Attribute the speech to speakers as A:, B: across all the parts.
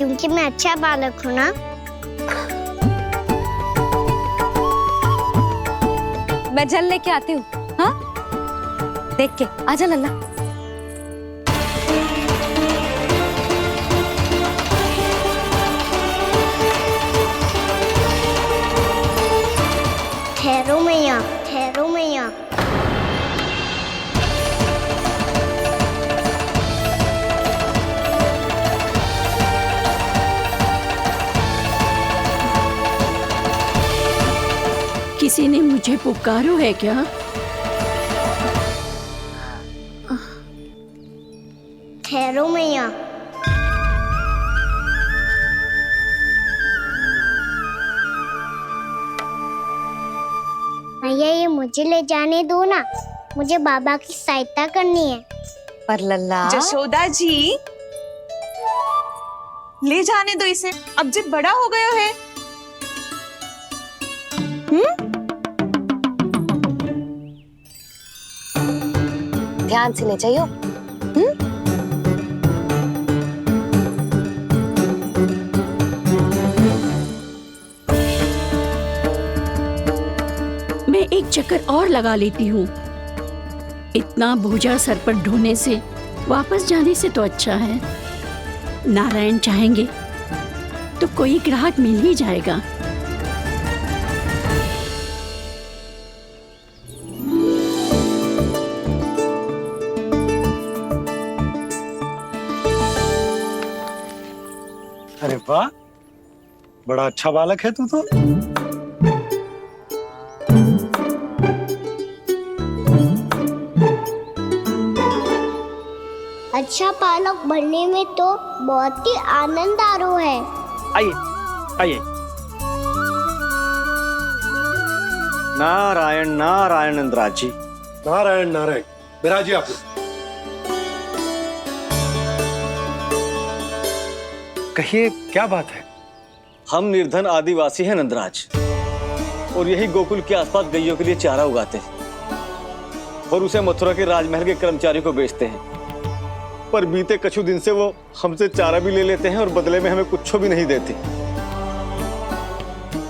A: क्योंकि मैं अच्छा बालक हूँ ना।
B: मैं जल लेके आती हूँ। हाँ, देख के आजा लल्ला।
A: ठहरो मैया, ठहरो मैया।
C: किसी ने मुझे पुकारो है क्या?
A: ठहरो मैया। मैया ये मुझे ले जाने दो ना, मुझे बाबा की सहायता करनी है।
B: पर लल्ला,
D: जशोदा जी, ले जाने दो इसे, अब जब बड़ा हो गया है।
B: ध्यान से ले जाइयो।
C: मैं एक चक्कर और लगा लेती हूँ। इतना बोझा सर पर ढोने से वापस जाने से तो अच्छा है। नारायण चाहेंगे तो कोई ग्राहक मिल ही जाएगा।
E: अरे वाह, बड़ा अच्छा बालक है तू तो।
A: अच्छा बालक बनने में तो बहुत ही आनंद आ रहा है।
E: आइए आइए। नारायण नारायण नंदराज जी। नारायण नारायण। बिराजिए आप। कहिए क्या बात है?
F: हम निर्धन आदिवासी हैं नंदराज, और यही गोकुल के आसपास गैयों के लिए चारा उगाते हैं और उसे मथुरा के राजमहल के कर्मचारी को बेचते हैं। पर बीते कुछ दिन से वो हमसे चारा भी ले लेते हैं और बदले में हमें कुछ भी नहीं देते।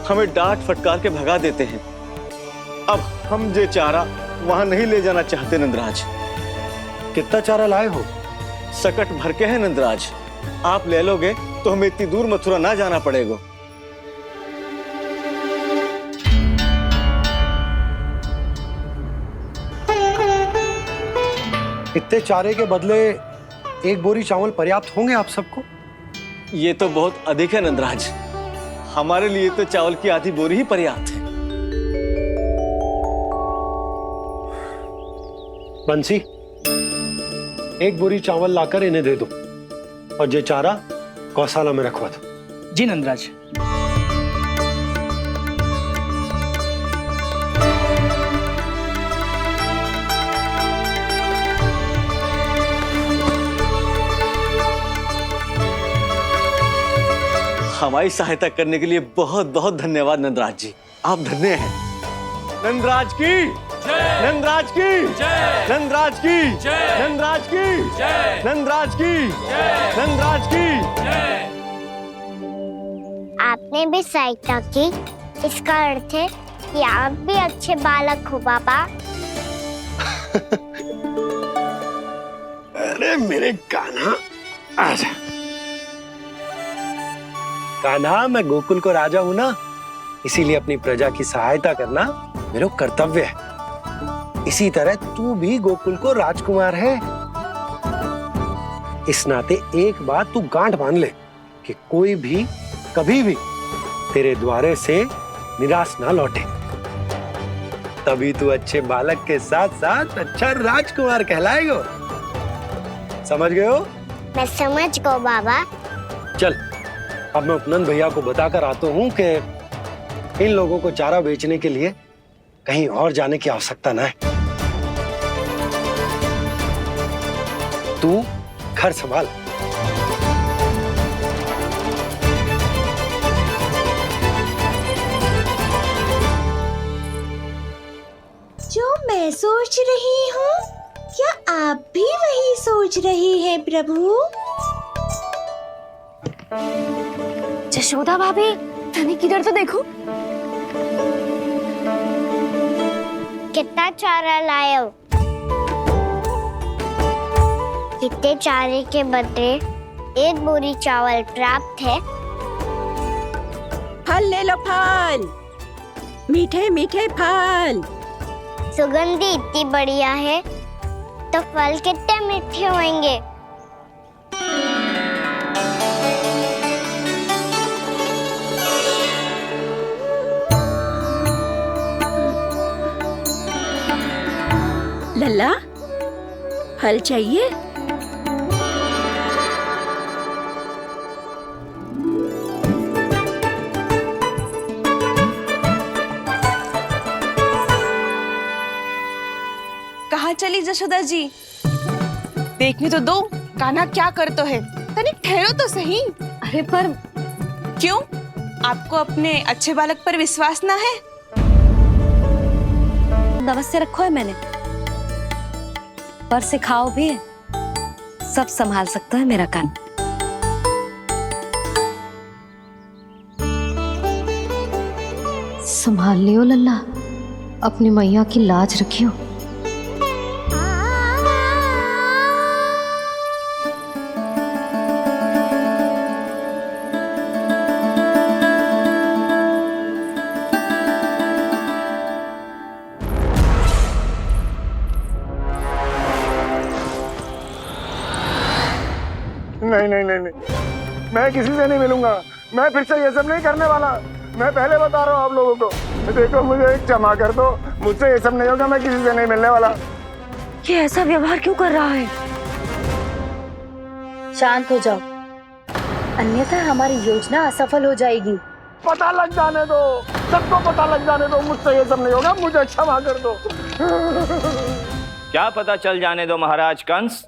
F: हमें डांट फटकार के भगा देते हैं। अब हम ये चारा वहां नहीं ले जाना चाहते नंदराज।
E: कितना चारा लाए हो?
F: सकट भर के है नंदराज। आप ले लोगे तो हमें इतनी दूर मथुरा ना जाना पड़ेगा।
E: इतने चारे के बदले एक बोरी चावल पर्याप्त होंगे आप सबको?
F: ये तो बहुत अधिक है नंदराज। हमारे लिए तो चावल की आधी बोरी ही पर्याप्त है।
E: बंसी, एक बोरी चावल लाकर इन्हें दे दो और ये चारा गौशाला में रखवा दो।
G: जी नंदराज।
F: हमारी सहायता करने के लिए बहुत बहुत धन्यवाद नंदराज जी। आप धन्य हैं। नंदराज की जय, नंदराज की जय, नंदराज की जय, नंदराज की जय, नंदराज की जय, नंदराज की जय।
A: आपने भी सहायता की, इसका अर्थ है कि आप भी अच्छे बालक हो बाबा।
E: अरे मेरे कान्हा, आजा। कान्हा, मैं गोकुल को राजा हूं ना, इसीलिए अपनी प्रजा की सहायता करना मेरा कर्तव्य है। इसी तरह तू भी गोकुल को राजकुमार है। इस नाते एक बात तू गांठ बांध ले कि कोई भी कभी भी तेरे द्वारे से निराश ना लौटे। तभी तू अच्छे बालक के साथ साथ अच्छा राजकुमार कहलाएगा। समझ गए हो?
A: मैं समझ गया बाबा।
E: चल, अब मैं उपनंद भैया को बताकर आता हूँ कि इन लोगों को चारा बेचने के लिए कहीं और जाने की आवश्यकता ना है। तू घर संभाल।
H: जो मैं सोच रही हूँ, क्या आप भी वही सोच रही हैं प्रभु?
B: जशोदा भाभी, तनिक इधर तो देखो।
A: कितना चारा लाए हो? कितने चारे के बदले 1 बोरी चावल प्राप्त है।
C: फल ले लो, फल, मीठे मीठे फल।
A: सुगंधी इतनी बढ़िया है तो फल कितने मीठे होंगे।
C: लल्ला, फल चाहिए?
D: कहाँ चली जशोदा जी? देखने तो दो कान्हा क्या करतो है। तनिक ठहरो तो सही।
B: अरे पर
D: क्यों? आपको अपने अच्छे बालक पर विश्वास ना है?
B: अवश्य रखो है मैंने, पर सिखाओ भी है। सब संभाल सकता है मेरा कान।
G: संभाल लियो लल्ला, अपनी मैया की लाज रखियो।
I: नहीं नहीं नहीं नहीं, मैं किसी से नहीं मिलूंगा। मैं फिर से ये सब नहीं करने वाला। मैं पहले बता रहा हूँ आप लोगों को। देखो, मुझे एक क्षमा कर दो, मुझसे ये सब नहीं होगा। मैं किसी से नहीं मिलने वाला।
G: ये ऐसा व्यवहार क्यों कर रहा है? शांत हो जाओ, अन्यथा हमारी योजना असफल हो जाएगी।
I: पता लग जाने दो, सबको पता लग जाने दो। मुझसे ये सब नहीं होगा, मुझे क्षमा कर दो।
J: क्या पता चल जाने दो महाराज कंस?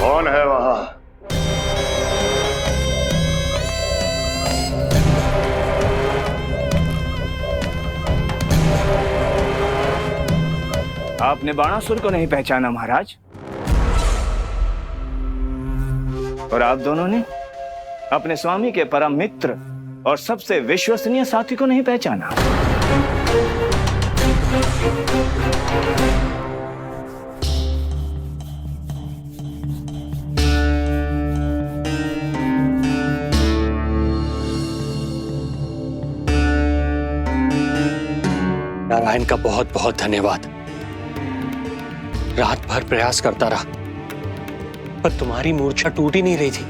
I: कौन है वहां?
J: आपने बाणासुर को नहीं पहचाना महाराज, और आप दोनों ने अपने स्वामी के परम मित्र और सबसे विश्वसनीय साथी को नहीं पहचाना।
E: नारायण का बहुत बहुत धन्यवाद। रात भर प्रयास करता रहा, पर तुम्हारी मूर्छा टूट ही नहीं रही थी।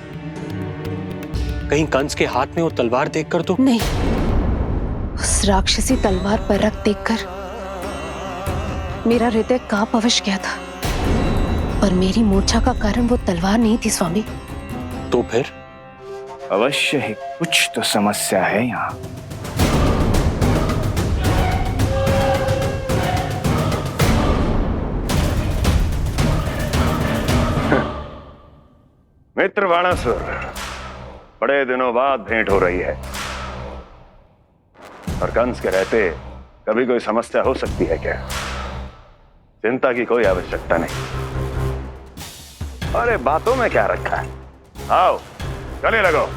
E: कहीं कंस के हाथ में वो तलवार देखकर तो
G: नहीं, उस राक्षसी तलवार पर रख देखकर मेरा हृदय कांप अवश्य गया था, पर मेरी मूर्छा का कारण वो तलवार नहीं थी स्वामी।
E: तो फिर?
J: अवश्य ही कुछ तो समस्या है यहाँ।
I: मित्र बाणासुर, बड़े दिनों बाद भेंट हो रही है, और कंस के रहते कभी कोई समस्या हो सकती है क्या? चिंता की कोई आवश्यकता नहीं। अरे बातों में क्या रखा है, आओ गले लगो।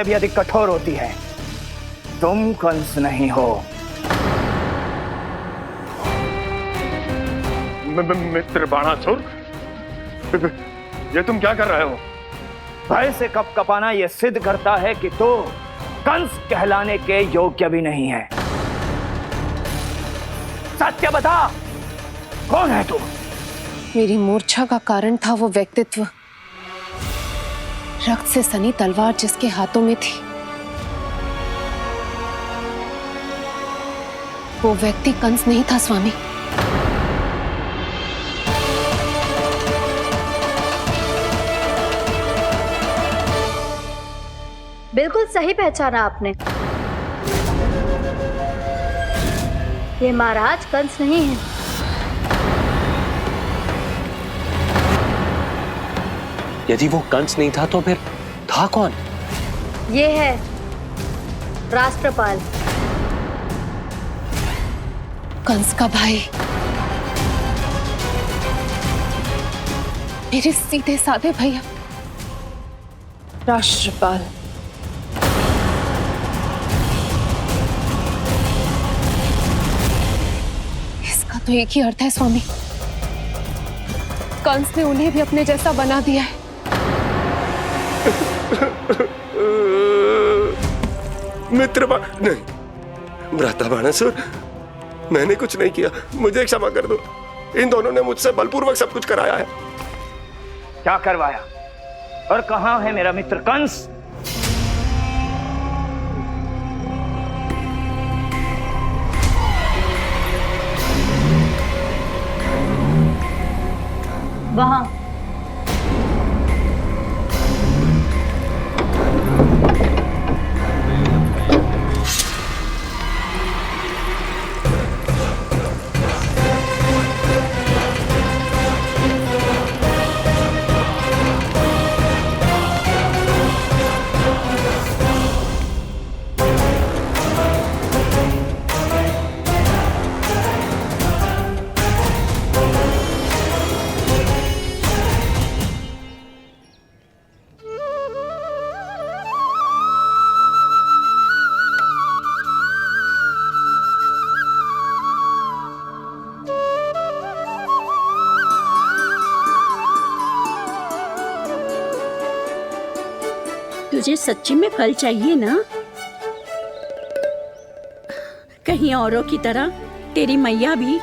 J: भी अधिक कठोर होती है। तुम कंस नहीं हो।
I: मित्र बाणासुर, ये तुम क्या कर रहे हो?
J: भय से कपकपाना यह सिद्ध करता है कि तू कंस कहलाने के योग्य भी नहीं है। सत्य बता, कौन है तू?
G: मेरी मूर्छा का कारण था वो व्यक्तित्व रक्त से सनी तलवार जिसके हाथों में थी, वो व्यक्ति कंस नहीं था स्वामी।
K: बिल्कुल सही पहचाना आपने। ये महाराज कंस नहीं है।
E: यदि वो कंस नहीं था तो फिर था कौन?
K: ये है राष्ट्रपाल,
G: कंस का भाई, मेरे सीधे साधे भैया राष्ट्रपाल। इसका तो एक ही अर्थ है स्वामी, कंस ने उन्हें भी अपने जैसा बना दिया है।
I: नहीं, भ्राता बाणासुर, मैंने कुछ नहीं किया, मुझे क्षमा कर दो। इन दोनों ने मुझसे बलपूर्वक सब कुछ कराया है।
J: क्या करवाया और कहाँ है मेरा मित्र कंस?
K: वहां।
C: तुझे सच्ची में फल चाहिए ना? कहीं औरों की तरह तेरी मैया भी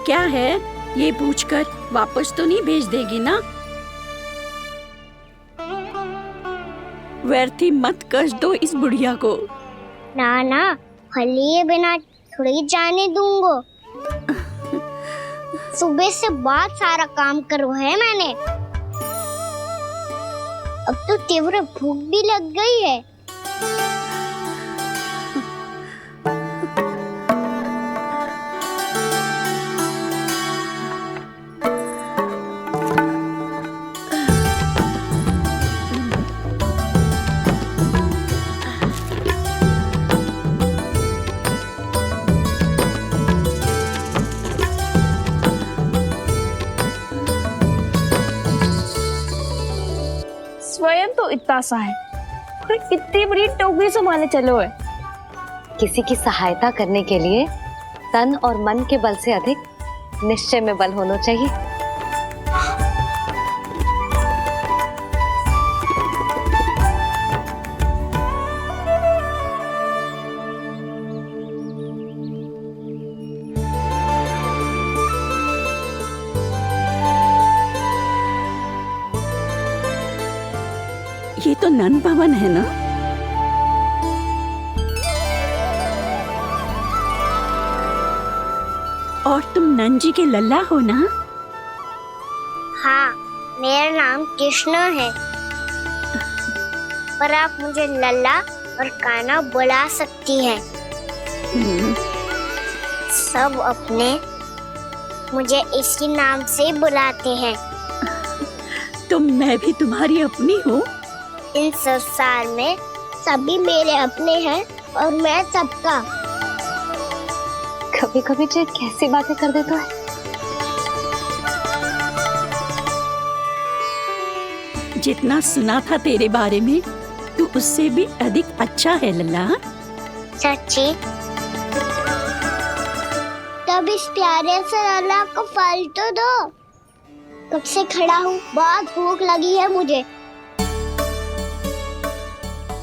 C: क्या है ये पूछकर वापस तो नहीं भेज देगी ना? व्यर्थ ही मत कष्ट दो इस बुढ़िया को।
A: ना ना, फल लिए बिना थोड़ी जाने दूंगो। सुबह से बहुत सारा काम करो है मैंने। अब तो तीव्र भूख भी लग गई है।
K: स्वयं तो इतना सा है, कोई कितनी बड़ी टोकरी संभाले चलो है।
G: किसी की सहायता करने के लिए तन और मन के बल से अधिक निश्चय में बल होना चाहिए।
C: ये तो नन भवन है ना? और तुम नन जी के लल्ला हो ना?
A: हाँ, मेरा नाम कृष्ण है, पर आप मुझे लल्ला और कान्हा बुला सकती हैं। सब अपने मुझे इसी नाम से बुलाते हैं।
C: तो मैं भी तुम्हारी अपनी हूँ।
A: इन संसार में सभी मेरे अपने हैं और मैं सबका।
G: कभी कभी जो कैसी बातें कर देता है।
C: जितना सुना था तेरे बारे में, तू उससे भी अधिक अच्छा है लल्ला।
A: सच्ची? तब इस प्यारे से लल्ला को फल तो दो। कब से खड़ा हूँ, बहुत भूख लगी है मुझे।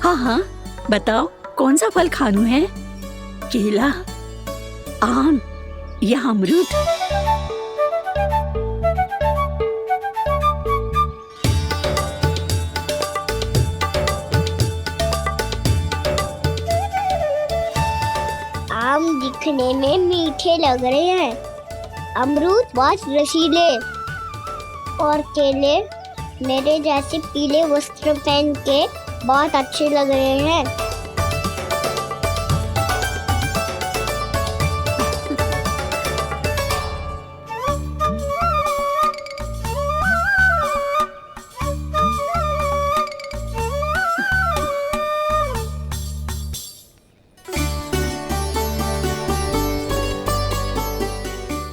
C: हाँ हाँ, बताओ कौन सा फल खानू है? केला, आम या अमरूद?
A: दिखने में मीठे लग रहे हैं। अमरूद बहुत रसीले और केले मेरे जैसे पीले वस्त्र पहन के बहुत अच्छे लग रहे हैं।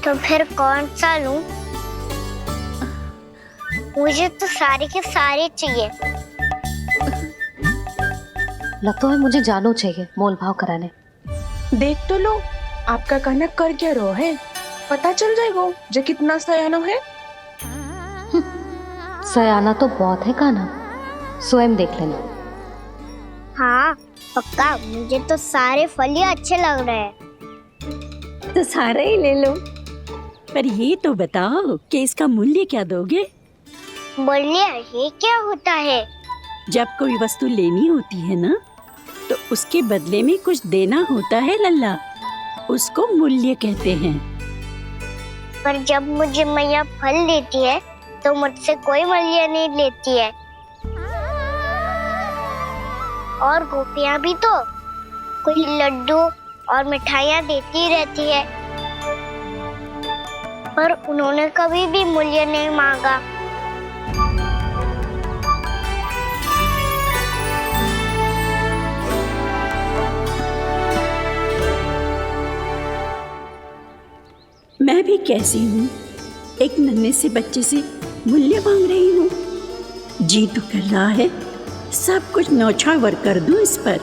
A: तो फिर कौन सा लूं? मुझे तो सारे के सारे चाहिए।
G: लगता है मुझे जानू चाहिए मोल भाव कराने।
D: देख तो लो आपका कहना कर क्या रहो है, पता चल जाएगा जो कितना सयानो है।
G: सयाना तो बहुत है कान्हा, स्वयं देख लेना।
A: हाँ पक्का, मुझे तो सारे फल ही अच्छे लग रहे हैं।
C: तो सारा ही ले लो। पर ये तो बताओ कि इसका मूल्य क्या दोगे?
A: मूल्य ये क्या होता है?
C: जब कोई वस्तु लेनी होती है ना, तो उसके बदले में कुछ देना होता है लल्ला, उसको मूल्य कहते हैं।
A: पर जब मुझे मैया फल देती है तो मुझसे कोई मूल्य नहीं लेती है। और गोपियां भी तो कोई लड्डू और मिठाइयाँ देती रहती है, पर उन्होंने कभी भी मूल्य नहीं मांगा।
C: मैं भी कैसी हूँ, एक नन्हे से बच्चे से मूल्य मांग रही हूँ। जी तो कर रहा है सब कुछ न्यौछावर कर दूं इस पर।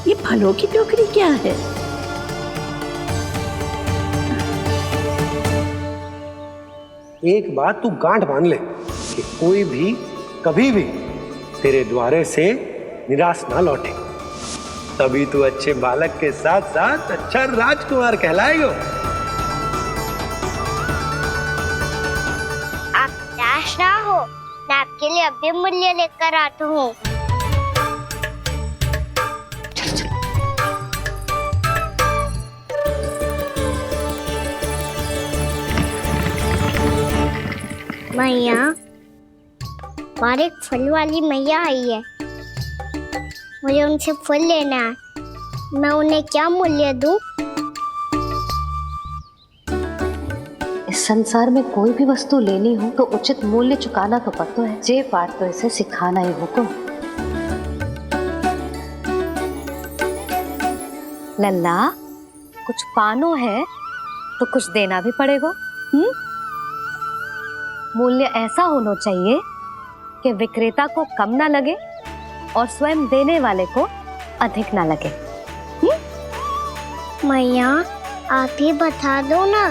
C: ये फलों की टोकरी क्या है?
E: एक बात तू गांठ बांध ले कि कोई भी कभी भी तेरे द्वारे से निराश ना लौटे, तभी तू अच्छे बालक के साथ साथ अच्छा राजकुमार कहलाएगा।
A: आप निराश ना हो, मैं आपके लिए अभी मूल्य लेकर आता हूँ। मैया, बाहर एक फल वाली मैया आई है, मुझे उनसे फल लेना है। मैं उन्हें क्या मूल्य दूं?
G: इस संसार में कोई भी वस्तु लेनी हो तो उचित मूल्य चुकाना तो पड़ता है। जे पाठ तो इसे सिखाना ही हुकुम। लल्ला, कुछ पानो है तो कुछ देना भी पड़ेगा। मूल्य ऐसा होना चाहिए कि विक्रेता को कम ना लगे और स्वयं देने वाले को अधिक ना लगे।
A: मैया, आप ही बता दो ना।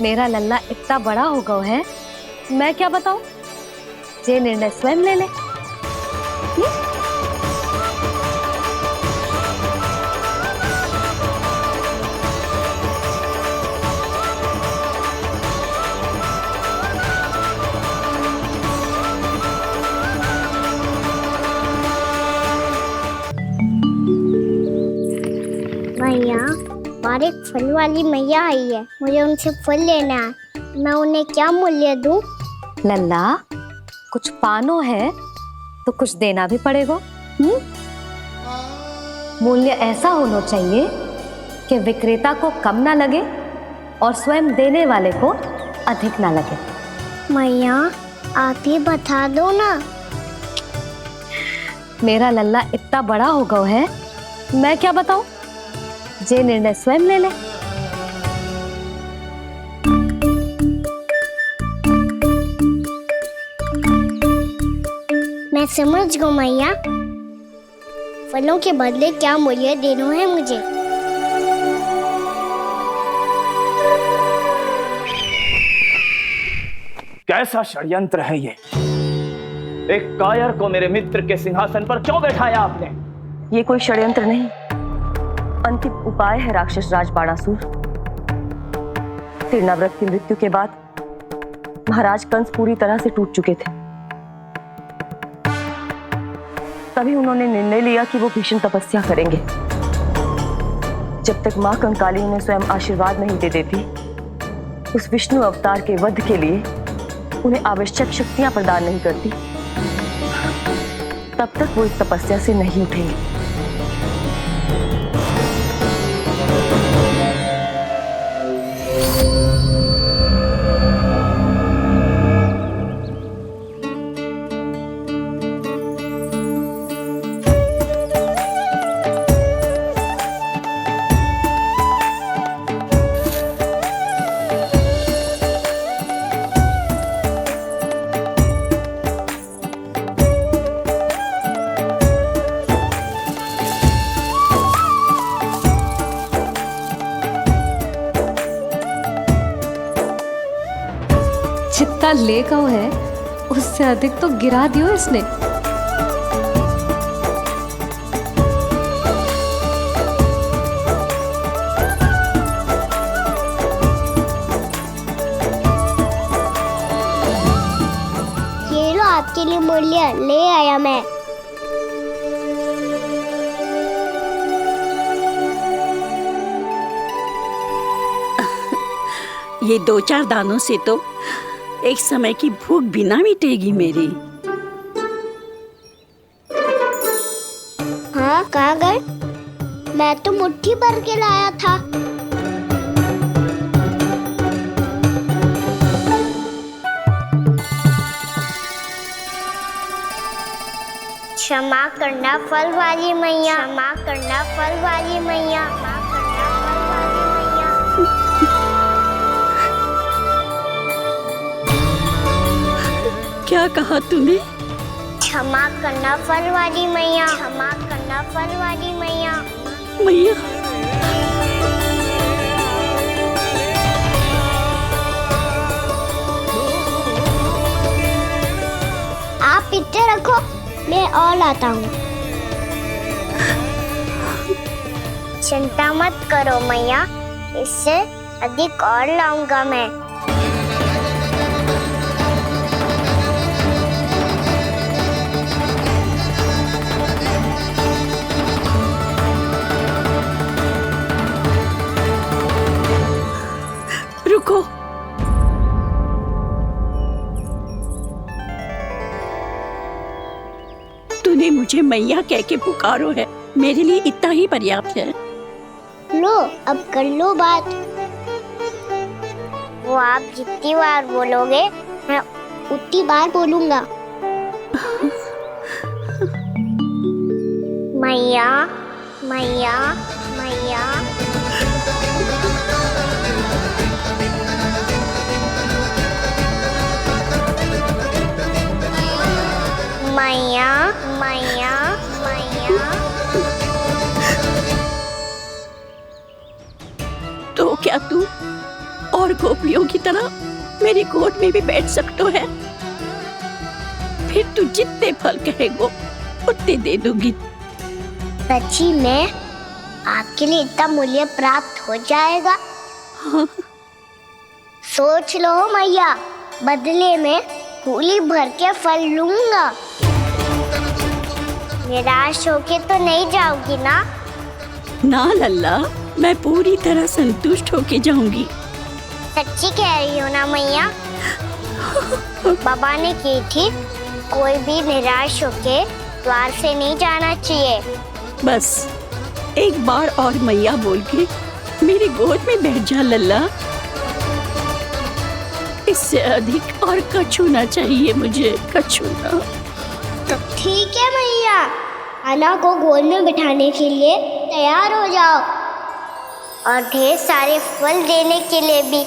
G: मेरा लल्ला इतना बड़ा हो गया है, मैं क्या बताऊं? जे निर्णय स्वयं ले ले।
A: मैया, बाहर एक फल वाली मैया आई है, मुझे उनसे फल लेना है। मैं उन्हें क्या मूल्य दूं?
G: लल्ला, कुछ पानो है तो कुछ देना भी पड़ेगा। मूल्य ऐसा होना चाहिए कि विक्रेता को कम ना लगे और स्वयं देने वाले को अधिक ना लगे।
A: मैया, आप ही बता दो ना।
G: मेरा लल्ला इतना बड़ा हो गया है, मैं क्या बताऊं? जे निर्णय स्वयं ले ले।
A: मैं समझ गई मैया, फलों के बदले क्या मूल्य देना है मुझे।
J: कैसा षड्यंत्र है ये? एक कायर को मेरे मित्र के सिंहासन पर क्यों बैठाया आपने?
K: ये कोई षड्यंत्र नहीं, अंतिम उपाय है राक्षस राज बाणासुर। तीर्णाव्रत की मृत्यु के बाद महाराज कंस पूरी तरह से टूट चुके थे। तभी उन्होंने निर्णय लिया कि वो भीषण तपस्या करेंगे। जब तक माँ कंकाली उन्हें स्वयं आशीर्वाद नहीं दे देती, उस विष्णु अवतार के वध के लिए उन्हें आवश्यक शक्तियां प्रदान नहीं करती, तब तक वो इस तपस्या से नहीं उठेंगे।
B: जितना लेगा वो है उससे अधिक तो गिरा दियो इसने।
A: ये लो आपके लिए मूल्य ले आया मैं।
C: ये 2-4 दानों से तो एक समय की भूख भी ना मिटेगी मेरी।
A: हाँ, कहाँ गए? मैं तो मुट्ठी भर के लाया था। क्षमा करना फल वाली मैया, क्षमा करना फल वाली मैया, क्षमा करना फल वाली मैया।
C: क्या कहा तूने?
A: क्षमा करना फल वाली मैया, क्षमा करना फल वाली मैया।
C: मैया,
A: आप इतने रखो, मैं और लाता हूँ। चिंता मत करो मैया, इससे अधिक और लाऊंगा मैं।
C: रुको। तूने मुझे मैया कह के पुकारो है, मेरे लिए इतना ही पर्याप्त है।
A: लो, अब कर लो बात। वो आप जितनी बार बोलोगे मैं उतनी बार बोलूंगा। मैया, मैया, मैया। मैया, मैया, मैया।
C: तो क्या तू और गोपियों की तरह मेरी गोद में भी बैठ सकते है? फिर तू जितने फल कहेगो उतने दे दूंगी।
A: सच्ची में आपके लिए इतना मूल्य प्राप्त हो जाएगा?
C: हाँ।
A: सोच लो मैया, बदले में कूली भर के फल लूंगा। निराश होके तो नहीं जाओगी ना?
C: ना लल्ला, मैं पूरी तरह संतुष्ट होके जाऊंगी।
A: सच्ची कह रही हो ना मैया? बाबा ने की थी, कोई भी निराश होके द्वार से नहीं जाना चाहिए।
C: बस एक बार और मैया बोल के मेरी गोद में बैठ जा लल्ला। इससे अधिक और कछु ना चाहिए मुझे, कछु ना।
A: तो ठीक है मैया, अन्ना को गोद में बिठाने के लिए तैयार हो जाओ और ढेर सारे फल देने के लिए भी।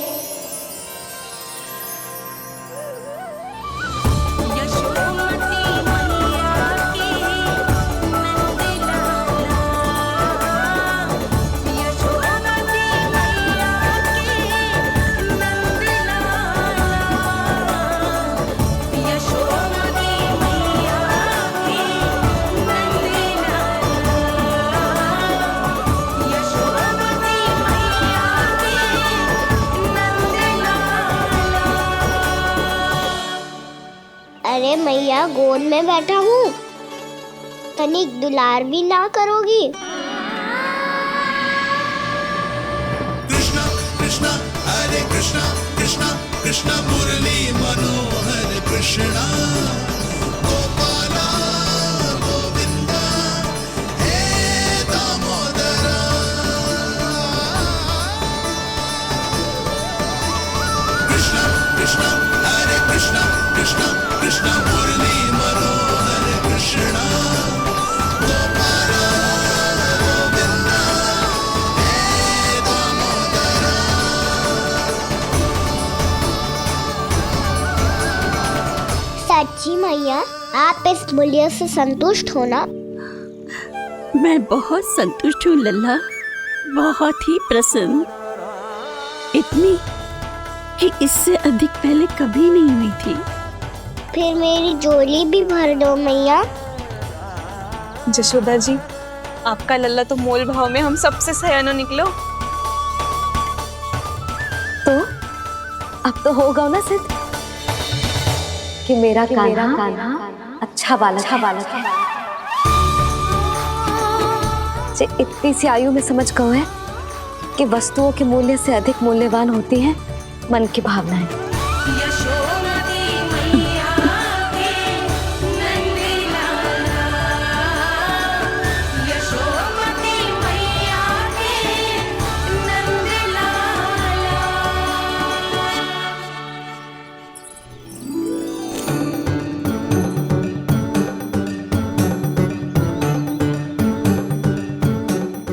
A: अरे मैया, गोद में बैठा हूँ, तनिक दुलार भी ना करोगी?
L: कृष्ण मुरली मनोहर कृष्णा गोपाला गोविंदा हे दामोदरा कृष्ण कृष्ण हरे कृष्ण कृष्ण कृष्ण मुरली मनोहर कृष्णा गोपाला गोविंदा हे दामोदरा।
A: सच्ची मैया, आप इस मूल्य से संतुष्ट हो ना?
C: मैं बहुत संतुष्ट हूँ लल्ला, बहुत ही प्रसन्न। इतनी कि इससे अधिक पहले कभी नहीं हुई थी।
A: फिर मेरी झोली भी भर दो मैया।
D: जशोदा जी, आपका लल्ला तो मोल भाव में हम सबसे सयाना निकलो।
G: तो अब तो होगा ना सिद्ध कि मेरा कान्हा अच्छा बालक है। जे इतनी सी आयु में समझ गए है कि वस्तुओं के मूल्य से अधिक मूल्यवान होती हैं मन की भावनाएं।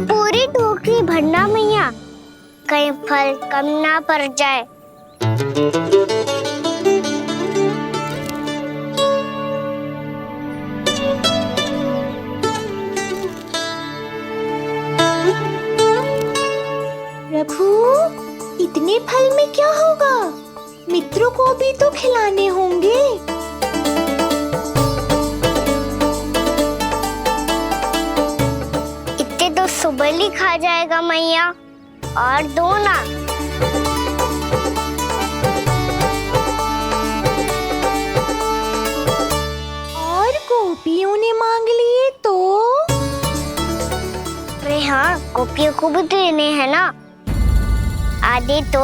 A: पूरी टोकरी भरना मैया, कहीं फल कम ना पड़ जाए।
H: प्रभु, इतने फल में क्या होगा? मित्रों को भी तो खिलाने होंगे।
A: इतने तो सुबह ही खा जाएगा मैया, और दो ना।
H: और गोपियों ने मांग लिए तो?
A: अरे हाँ, गोपियों को भी देने हैं ना। आधे तो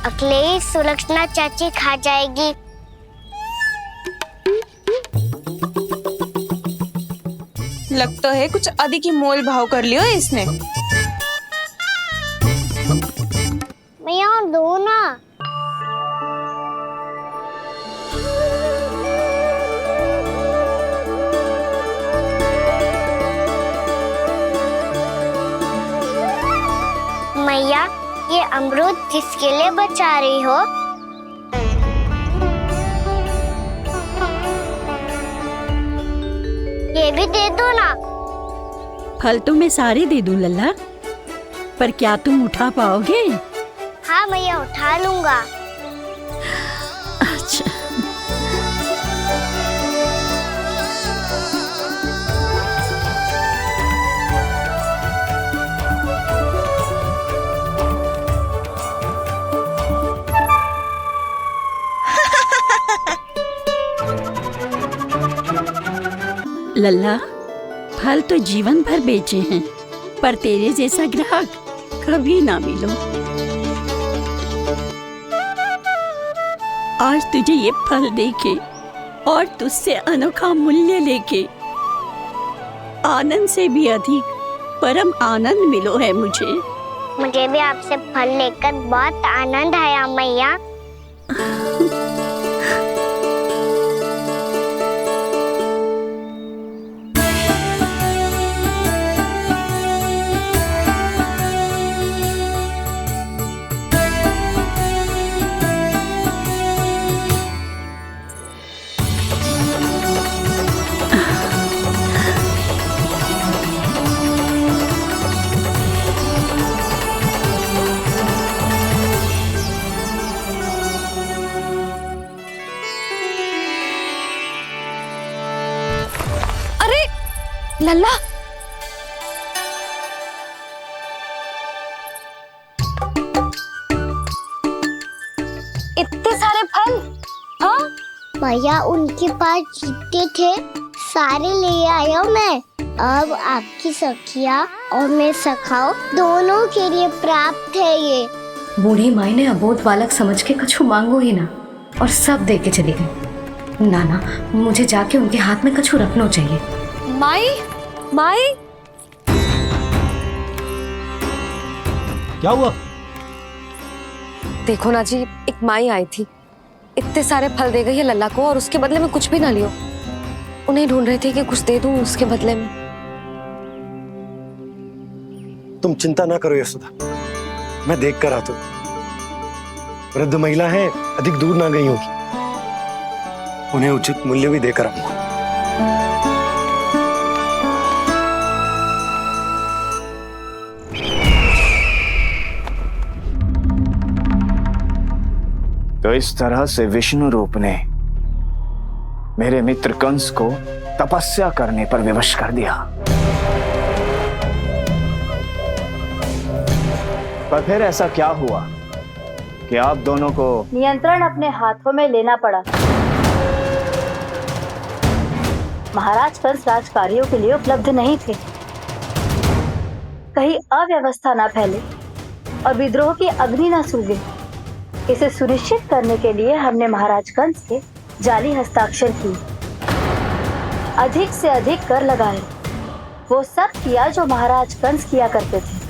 A: अकेले सुलक्षणा चाची खा जाएगी।
D: लगता है कुछ अधिक ही मोल भाव कर लियो इसने।
A: मैया और दो ना। मैया, ये अमरूद किसके लिए बचा रही हो? ये भी दे दो ना।
C: फल तो मैं सारे दे दूं लल्ला, पर क्या तुम उठा पाओगे?
A: हाँ मैया, उठा लूंगा।
C: अच्छा। लल्ला, फल तो जीवन भर बेचे हैं, पर तेरे जैसा ग्राहक कभी ना मिलो। आज तुझे ये फल देके और तुझसे अनोखा मूल्य लेके आनंद से भी अधिक परम आनंद मिलो है मुझे।
A: मुझे भी आपसे फल लेकर बहुत आनंद आया मैया।
G: लल्ला, इतने सारे फल? हाँ
A: भैया, उनके पास जितने थे सारे ले आया मैं। अब आपकी सखिया और मैं सखाओ दोनों के लिए प्राप्त है ये।
G: बूढ़ी माई ने अबोध बालक समझ के कछु मांगो ही ना। और सब दे के चली गई। नाना, मुझे जाके उनके हाथ में कछु रखना चाहिए।
B: माई, माई,
F: क्या हुआ?
B: देखो ना जी, एक माई आई थी, इतने सारे फल दे गई है लल्ला को और उसके बदले में कुछ भी ना लियो। उन्हें ढूंढ रहे थे कि कुछ दे दूं उसके बदले में।
E: तुम चिंता ना करो यशोदा, मैं देख कर आता हूं। वृद्ध महिला है, अधिक दूर ना गई होगी, उन्हें उचित मूल्य भी देकर आऊंगा।
J: तो इस तरह से विष्णु रूप ने मेरे मित्र कंस को तपस्या करने पर विवश कर दिया। पर फिर ऐसा क्या हुआ कि आप दोनों को
M: नियंत्रण अपने हाथों में लेना पड़ा? महाराज कंस राजकार्यों के लिए उपलब्ध नहीं थे। कहीं अव्यवस्था ना फैले और विद्रोह की अग्नि ना सूझे, इसे सुनिश्चित करने के लिए हमने महाराज कंस के जाली हस्ताक्षर किए, अधिक से अधिक कर लगाए। वो सब किया जो महाराज कंस किया करते थे।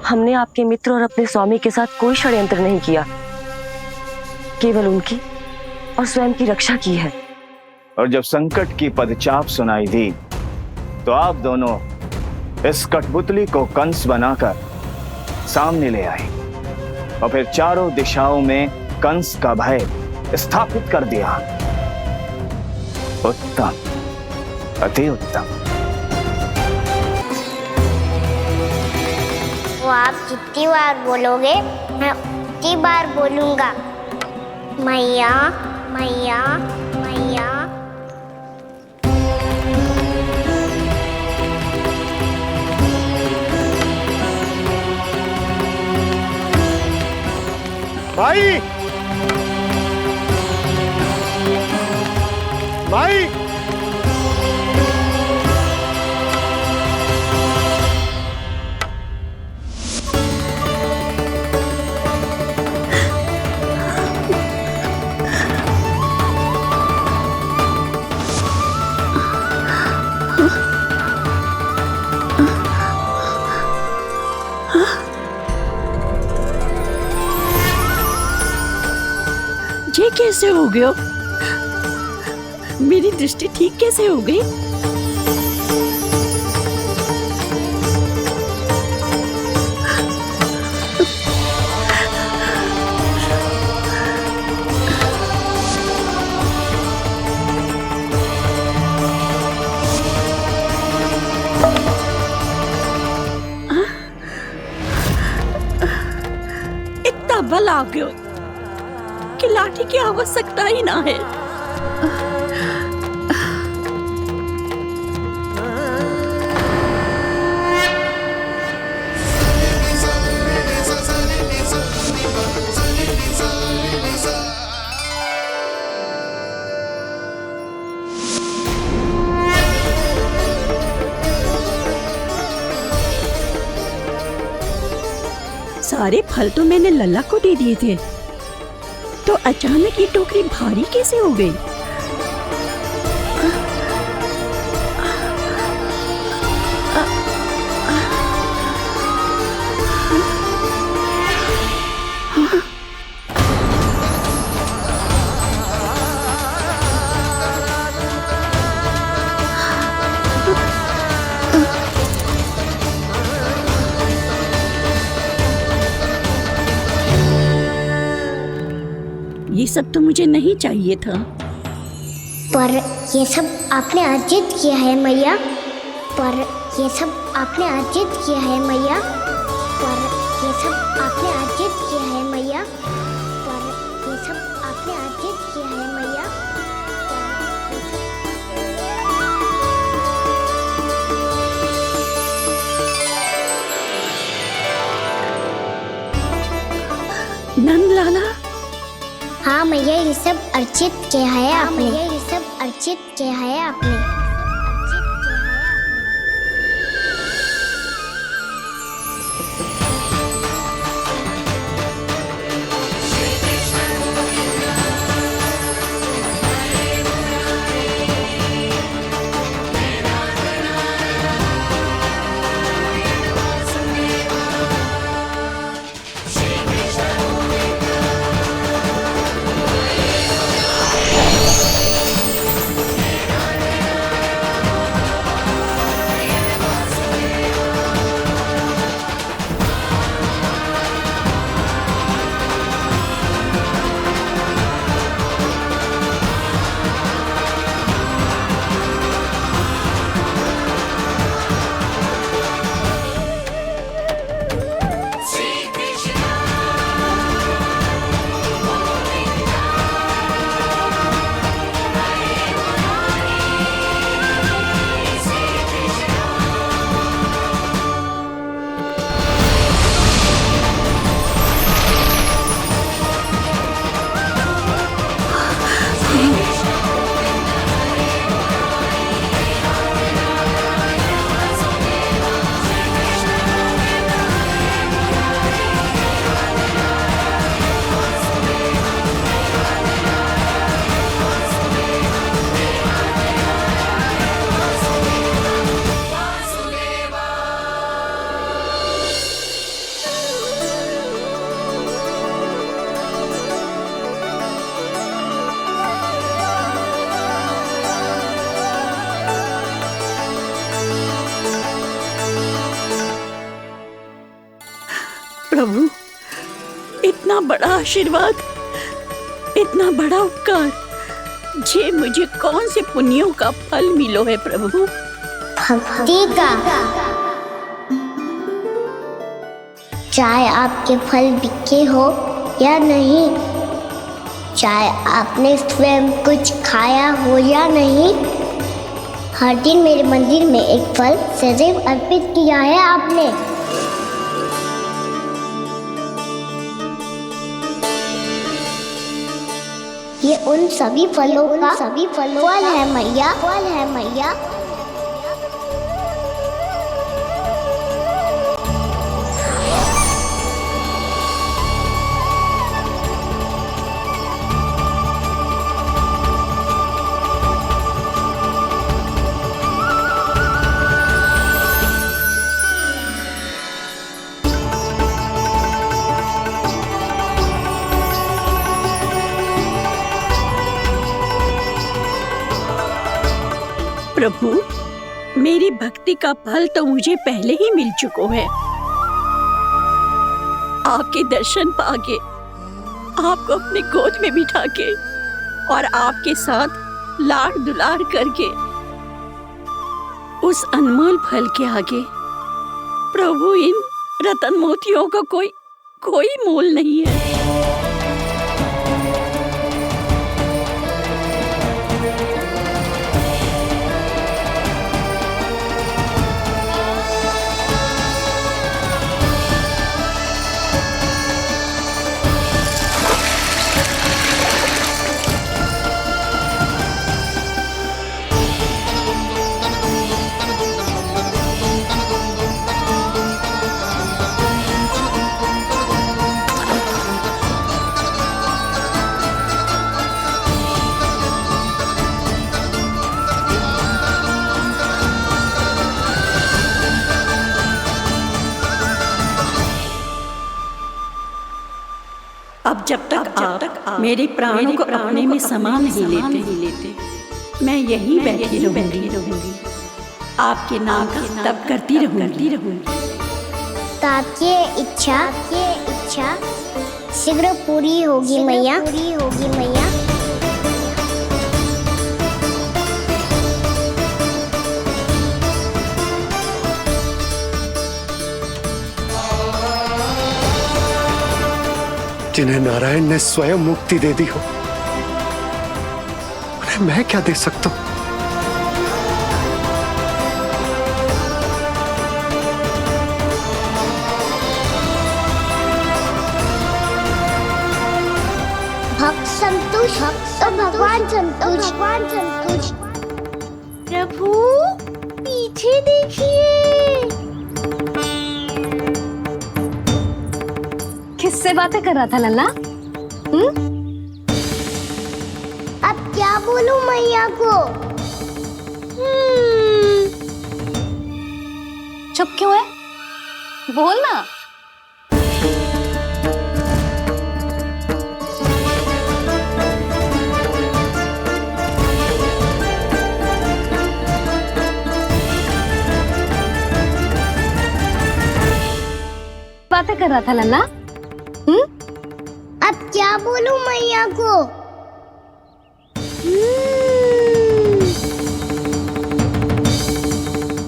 K: हमने आपके मित्र और अपने स्वामी के साथ कोई षड्यंत्र नहीं किया, केवल उनकी और स्वयं की रक्षा की है।
J: और जब संकट की पदचाप सुनाई दी तो आप दोनों इस कठपुतली को कंस बनाकर सामने ले आए और फिर चारों दिशाओं में कंस का भय स्थापित कर दिया। उत्तम, अति उत्तम।
A: वो आप जितनी बार बोलोगे मैं उतनी बार बोलूंगा। मैया मैया मैया।
E: भाई, भाई,
C: ये कैसे हो गया? मेरी दृष्टि ठीक कैसे हो गई? इतना बल आ गया कि लाठी की आवश्यकता ही ना है। सारे फल तो मैंने लल्ला को दे दिए थे, तो अचानक ये टोकरी भारी कैसे हो गई? ये सब तो मुझे नहीं चाहिए था।
A: पर ये सब आपने अर्जित किया है मैया। पर ये सब आपने अर्जित किया है मैया। पर ये सब आपने अर्जित किया है मैया। पर ये सब आपने अर्जित किया है मैया।
C: नंद लाला।
A: हाँ मैया, ये सब अर्जित किया है आपने। ये सब अर्जित किया है आपने।
C: प्रभु, इतना बड़ा आशीर्वाद, इतना बड़ा उपकार, जे मुझे कौन से पुण्यों का फल मिलो है प्रभु?
A: भक्ति का। चाहे आपके फल बिके हो या नहीं, चाहे आपने स्वयं कुछ खाया हो या नहीं, हर दिन मेरे मंदिर में एक फल सदैव अर्पित किया है आपने। ये उन सभी फलों का फल है मैया, फल है मैया।
C: प्रभु, मेरी भक्ति का फल तो मुझे पहले ही मिल चुका है। आपके दर्शन पाके, आपको अपने गोद में बिठा के और आपके साथ लाड दुलार करके, उस अनमोल फल के आगे प्रभु इन रतन मोतियों का कोई मोल नहीं है। अब जब तक आप मेरे प्राणों को अपने में समा नहीं लेते, मैं यहीं बैठी रहूंगी, आपके नाम का तप करती रहूंगी।
A: तो आपकी इच्छा शीघ्र पूरी होगी मैया।
E: जिन्हें नारायण ने स्वयं मुक्ति दे दी हो, उन्हें मैं क्या दे सकता हूं?
A: भक्त संतोष तो भगवान संतोष। प्रभु पीछे देखिए।
B: किससे बातें कर रहा था लल्ला?
A: अब क्या बोलूं मैया को?
B: चुप क्यों है? बोल ना। बातें कर रहा था लल्ला?
A: अब क्या बोलूं मैया को?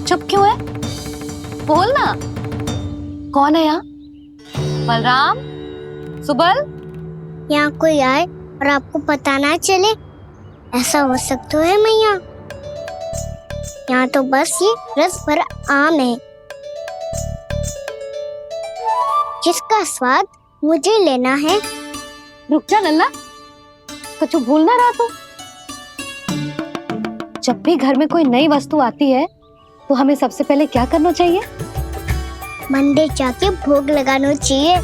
B: चुप क्यों है? बोल ना। कौन है यहाँ? बलराम, सुबल?
A: यहाँ कोई आए और आपको पता ना चले, ऐसा हो सकता है मैया? यहाँ तो बस ये रस भरा आम है, जिसका स्वाद मुझे लेना है।
B: रुक जा लल्ला, कुछ भूल ना रहा तू। जब भी घर में कोई नई वस्तु आती है तो हमें सबसे पहले क्या करना चाहिए?
A: मंदिर जाके भोग लगाना चाहिए।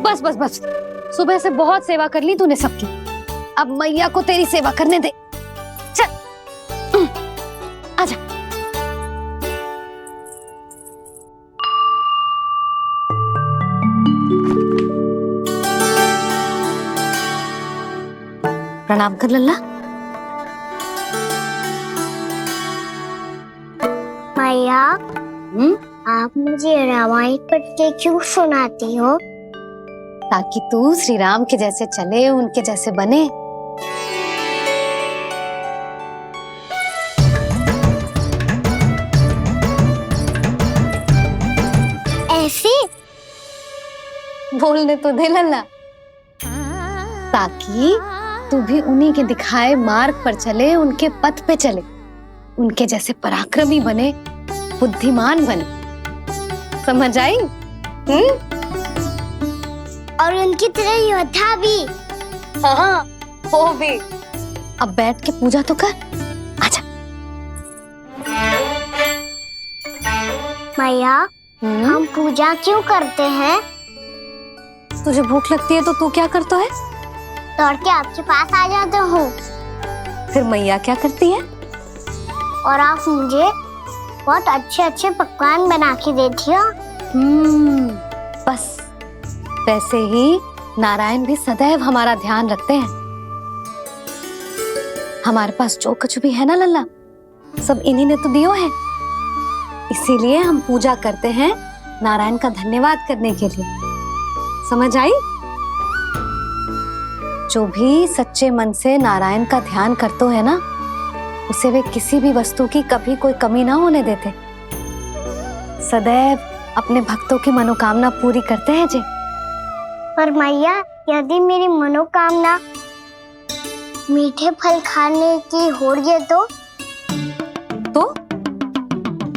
B: बस सुबह से बहुत सेवा कर ली तूने सबकी, अब मैया को तेरी सेवा करने दे। चल आजा। प्रणाम कर लल्ला।
A: मैया आप मुझे रामायण पढ़ के क्यों सुनाती हो?
G: ताकि तू श्री राम के जैसे चले, उनके जैसे बने।
A: ऐसे
G: बोलने तो दे लल्ला, ताकि तू भी उन्हीं के दिखाए मार्ग पर चले, उनके पथ पे चले, उनके जैसे पराक्रमी बने, बुद्धिमान बने। समझ आई?
A: और उनकी तरह योद्धा भी।
G: हाँ, वो भी। अब बैठ के पूजा तो कर। आजा।
A: मैया, हम पूजा क्यों करते हैं?
G: तुझे भूख लगती है तो तू क्या करता है?
A: दौड़ के आपके पास आ जाते हूँ।
G: फिर मैया क्या करती है?
A: और आप मुझे बहुत अच्छे अच्छे पकवान बना के देती हो।
G: बस वैसे ही नारायण भी सदैव हमारा ध्यान रखते हैं। हमारे पास जो कुछ भी है ना लल्ला, सब इन्हीं ने तो दियो है। इसीलिए हम पूजा करते हैं नारायण का धन्यवाद करने के लिए। समझ आई? जो भी सच्चे मन से नारायण का ध्यान करते है ना, उसे वे किसी भी वस्तु की कभी कोई कमी ना होने देते। सदैव अपने भक्तों की मनोकामना पूरी करते हैं जी।
A: पर मैया, यदि मेरी मनोकामना मीठे फल खाने की हो गई तो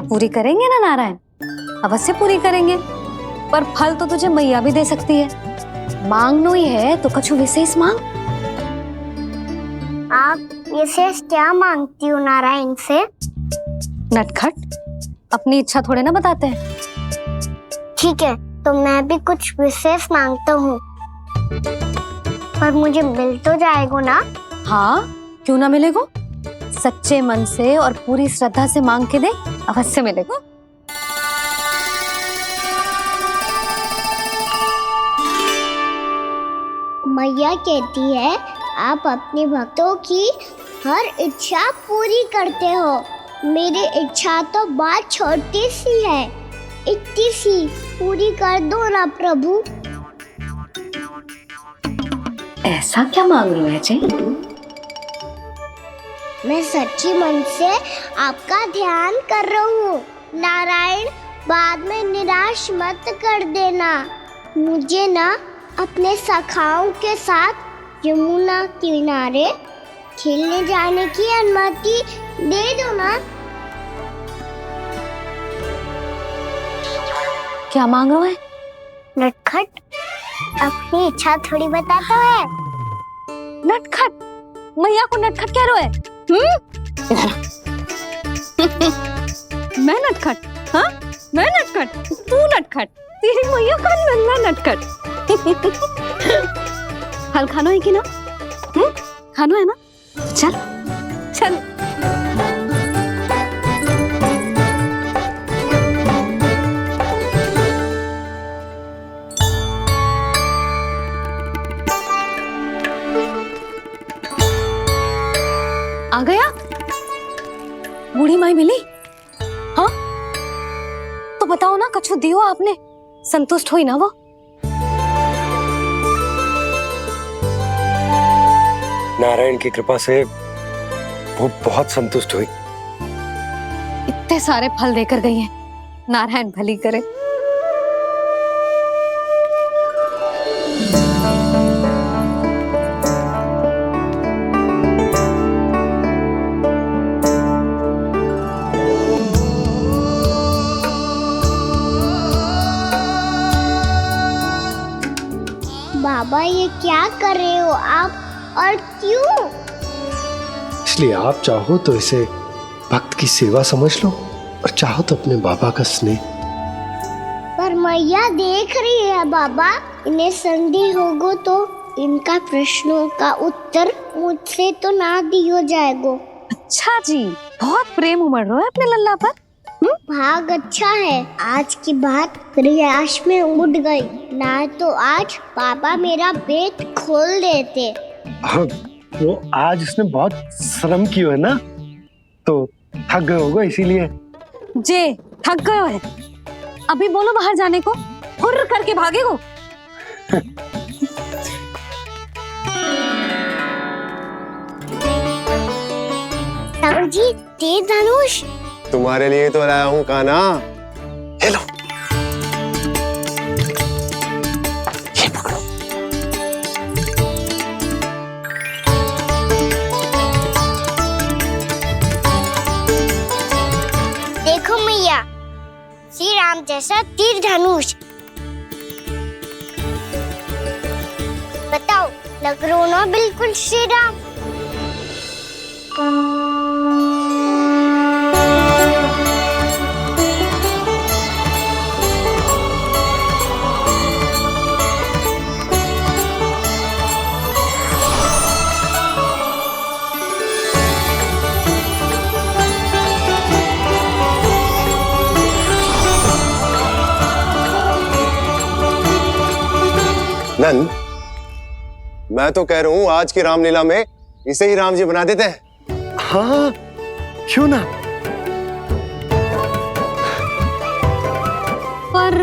G: पूरी करेंगे ना नारायण, अवश्य पूरी करेंगे। पर फल तो तुझे मैया भी दे सकती है। मांगनो ही है तो कुछ विशेष मांग।
A: आप विशेष क्या मांगती हो नारायण से?
G: नटखट, अपनी इच्छा थोड़े ना बताते हैं।
A: ठीक है, तो मैं भी कुछ विशेष मांगता हूँ, पर मुझे मिल तो जाएगा ना?
G: हाँ, क्यों ना मिलेगा। सच्चे मन से और पूरी श्रद्धा से मांग के दे, अवश्य मिलेगा।
A: मैया कहती है आप अपने भक्तों की हर इच्छा पूरी करते हो। मेरी इच्छा तो बहुत छोटी सी है, इतनी सी पूरी कर दो ना प्रभु।
G: ऐसा क्या मांग रहे हो जी?
A: मैं सच्ची मन से आपका ध्यान कर रहा हूँ। नारायण, बाद में निराश मत कर देना। मुझे ना अपने सखाओं के साथ यमुना किनारे खेलने जाने की अनुमति दे दो ना।
G: क्या मांग रहे हो?
A: नटखट, अपनी इच्छा थोड़ी बताता है।
G: नटखट? मैया को नटखट कह रहे हो? मैं नटखट? हाँ, मैं नटखट? तू नटखट? तेरी मैया का नल्ला नटखट। फल खानो है कि ना? खानो है ना? चल चल। आ गया? बूढ़ी माई मिली? हाँ, तो बताओ ना, कछु दियो आपने, संतुष्ट हुई ना वो?
E: नारायण की कृपा से वो बहुत संतुष्ट हुई।
G: इतने सारे फल देकर गई हैं, नारायण भली करे।
A: बाबा, ये क्या कर रहे हो आप, और क्यों?
E: इसलिए आप चाहो तो इसे भक्त की सेवा समझ लो, और चाहो तो अपने बाबा का स्नेह।
A: पर मैया देख रही है बाबा, इन्हें संदेह होगो तो इनका प्रश्नों का उत्तर मुझसे तो ना दियो जाएगो।
G: अच्छा जी, बहुत प्रेम उमड़ रहा है अपने लल्ला पर।
A: भाग अच्छा है, आज की बात प्रयास में उड़ गई, ना तो आज पापा मेरा पेट खोल देते।
E: हाँ, वो आज उसने बहुत श्रम किया है ना, तो थक गए होगा इसीलिए।
G: जे थक गए है,
B: अभी बोलो बाहर जाने को, हुर्र करके भागेगो।
A: साहू जी, तीर धनुष
I: तुम्हारे लिए तो लाया हूँ कान्हा।
E: ले लो, ये पकड़ो।
A: देखो मैया, श्री राम जैसा तीर धनुष। बताओ, लग रहा ना बिल्कुल श्री राम।
I: नंद, मैं तो कह रहा हूँ आज की रामलीला में इसे ही राम जी बना देते हैं।
E: हाँ, क्यों ना।
B: पर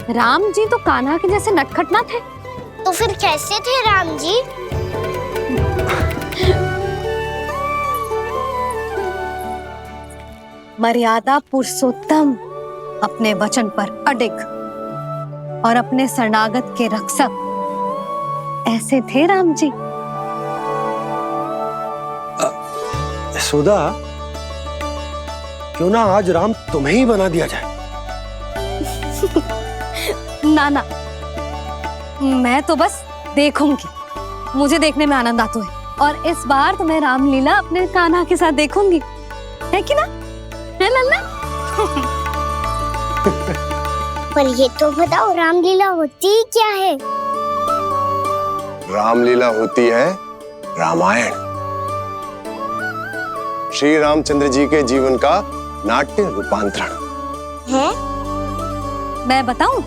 B: राम जी तो कान्हा के जैसे नटखट ना थे।
A: तो फिर कैसे थे राम जी?
B: मर्यादा पुरुषोत्तम, अपने वचन पर अडिग और अपने शरणागत के रक्षक, ऐसे थे राम जी।
E: यशोदा, क्यों ना आज राम तुम्हें ही बना दिया जाए।
B: ना ना, मैं तो बस देखूंगी, मुझे देखने में आनंद आता है। और इस बार तो मैं रामलीला अपने कान्हा के साथ देखूंगी, है कि ना, है लल्ला?
A: पर ये तो बताओ, रामलीला होती क्या है?
I: रामलीला होती है रामायण। श्री रामचंद्र जी के जीवन का नाट्य रूपांतरण
A: है।
B: मैं बताऊं,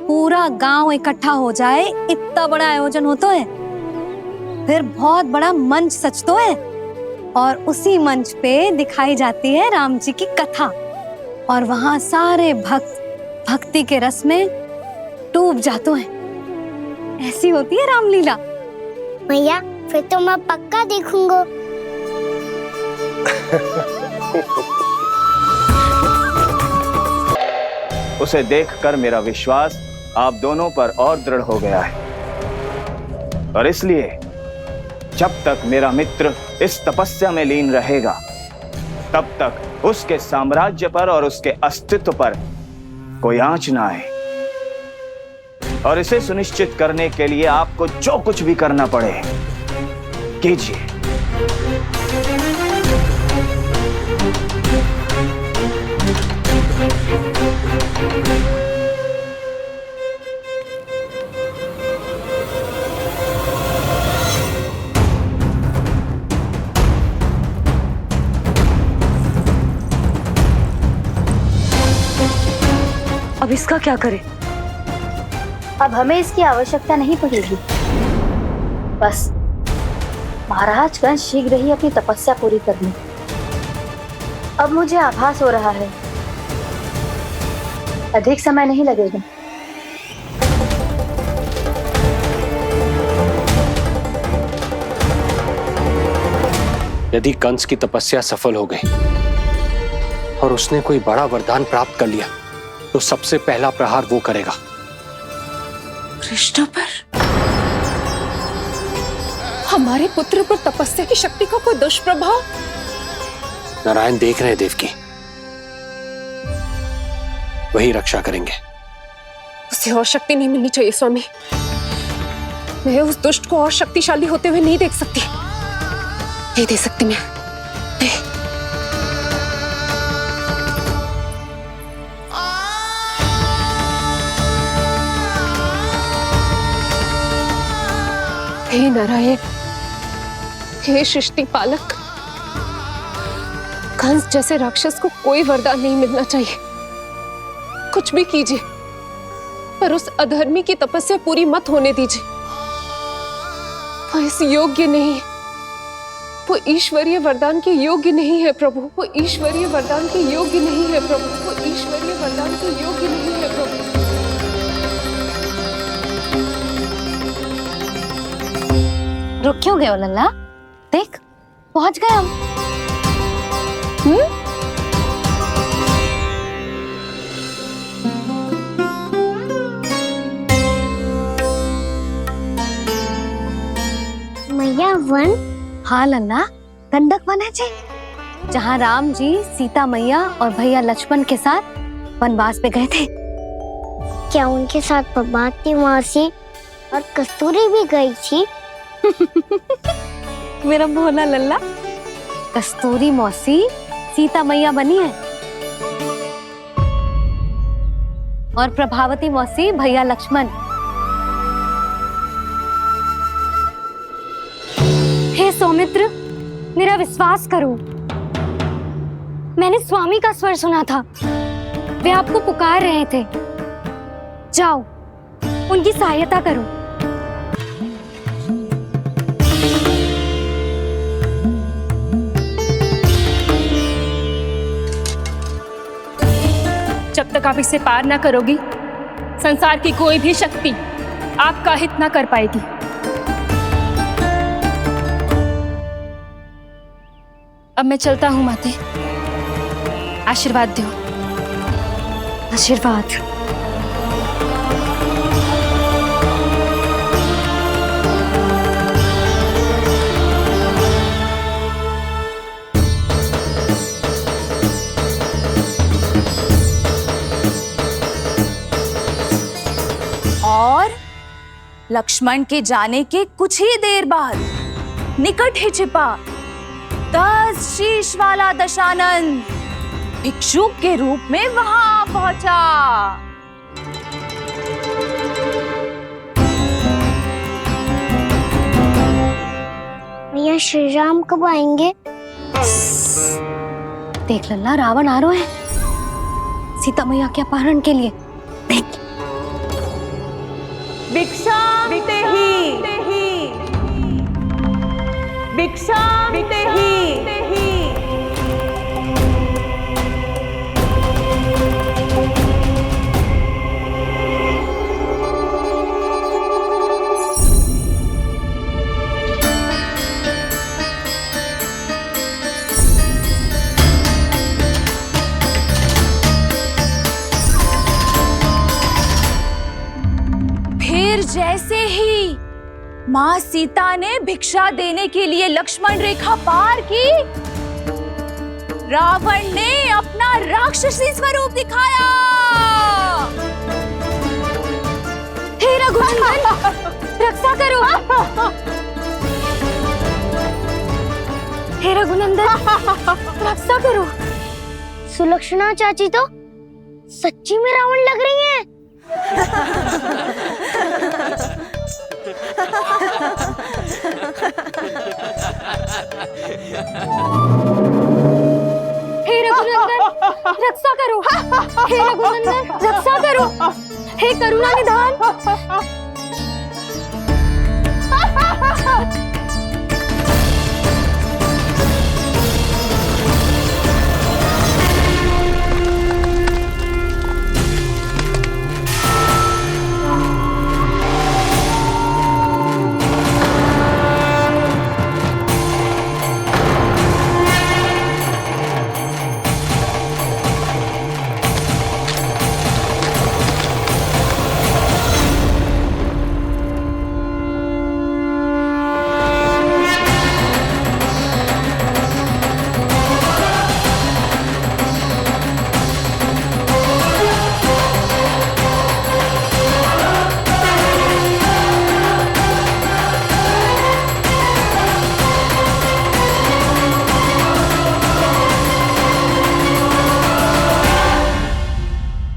B: पूरा गांव इकट्ठा हो जाए, इतना बड़ा आयोजन होता है, फिर बहुत बड़ा मंच सजतो है, और उसी मंच पे दिखाई जाती है राम जी की कथा, और वहां सारे भक्त भक्ति के रस में डूब जाते हैं। ऐसी होती है रामलीला।
A: भैया, फिर तो मैं पक्का देखूंगा।
J: उसे देखकर मेरा विश्वास आप दोनों पर और दृढ़ हो गया है, और इसलिए जब तक मेरा मित्र इस तपस्या में लीन रहेगा, तब तक उसके साम्राज्य पर और उसके अस्तित्व पर कोई आंच ना आए। और इसे सुनिश्चित करने के लिए आपको जो कुछ भी करना पड़े कीजिए।
K: अब इसका क्या करें?
M: अब हमें इसकी आवश्यकता नहीं पड़ेगी। बस महाराज कंस शीघ्र ही अपनी तपस्या पूरी कर लें। अब मुझे आभास हो रहा है, अधिक समय नहीं लगेगा।
E: यदि कंस की तपस्या सफल हो गई और उसने कोई बड़ा वरदान प्राप्त कर लिया, तो सबसे पहला प्रहार वो करेगा।
G: कृष्ण पर, हमारे पुत्र पर तपस्या की शक्ति का कोई दुष्प्रभाव?
E: नारायण देख रहे हैं देवकी, वही रक्षा करेंगे।
G: उसे और शक्ति नहीं मिलनी चाहिए स्वामी। मैं उस दुष्ट को और शक्तिशाली होते हुए नहीं देख सकती, नहीं दे सकती मैं। हे नारायण, हे सृष्टि पालक, कंस जैसे राक्षस को कोई वरदान नहीं मिलना चाहिए। कुछ भी कीजिए, पर उस अधर्मी की तपस्या पूरी मत होने दीजिए। वह इस योग्य नहीं है, वो ईश्वरीय वरदान के योग्य नहीं है प्रभु, वो ईश्वरीय वरदान के योग्य नहीं है प्रभु, वो ईश्वरीय वरदान के योग्य नहीं है प्रभु।
B: रुक क्यों गए हो लल्ला? देख पहुंच गए हम।
A: मैया वन?
B: हाँ लल्ला, गंडक वन है जी, जहाँ राम जी सीता मैया और भैया लक्ष्मण के साथ वनवास पे गए थे।
A: क्या उनके साथ पद्मावती मौसी और कस्तूरी भी गई थी?
B: मेरा भोला लल्ला, कस्तूरी मौसी सीता मैया बनी है और प्रभावती मौसी भैया लक्ष्मण। हे सौमित्र, मेरा विश्वास करो, मैंने स्वामी का स्वर सुना था, वे आपको पुकार रहे थे। जाओ उनकी सहायता करो।
N: जब तक आप इसे पार ना करोगी, संसार की कोई भी शक्ति आपका हित ना कर पाएगी। अब मैं चलता हूँ माते, आशीर्वाद दो।
B: आशीर्वाद।
O: और लक्ष्मण के जाने के कुछ ही देर बाद निकट ही छिपा 10 शीश वाला दशानन भिक्षुक के रूप में वहां पहुंचा।
A: भैया श्री राम कब आएंगे?
B: देख लल्ला, रावण आ रहा है सीता मैया के अपहरण के लिए। देख
K: भिक्षा ही भिक्षा ही।
O: फिर जैसे ही माँ सीता ने भिक्षा देने के लिए लक्ष्मण रेखा पार की, रावण ने अपना राक्षसी स्वरूप दिखाया।
B: हे रघुनंदन, रक्षा करो। हे रघुनंदन, रक्षा करो।
A: सुलक्षणा चाची तो सच्ची में रावण लग रही हैं।
B: हे रघुनंदन, रक्षा करो। हे रघुनंदन, रक्षा करो। हे करुणा निधान।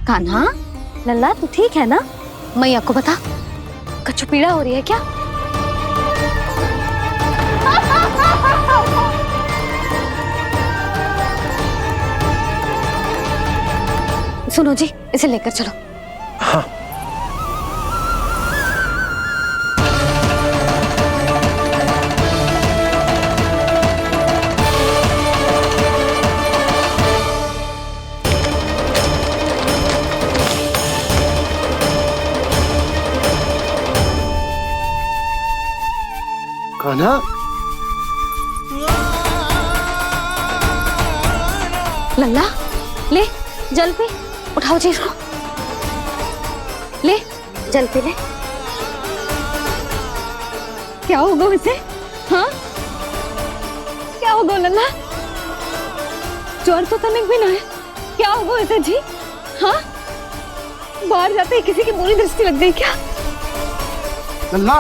B: कान्हा, लल्ला तू ठीक है ना? मैया को बता, कछु पीड़ा हो रही है क्या? सुनो जी, इसे लेकर चलो।
E: हाँ। कान्हा,
B: लल्ला ले जल पी, उठाओ जी इसको, ले जल पी ले। क्या होगा उसे? हाँ क्या होगा लल्ला? ज्वर तो तनिक भी ना है, क्या होगा उसे जी? हाँ बाहर जाते ही किसी की बुरी दृष्टि लग गई क्या?
E: लल्ला,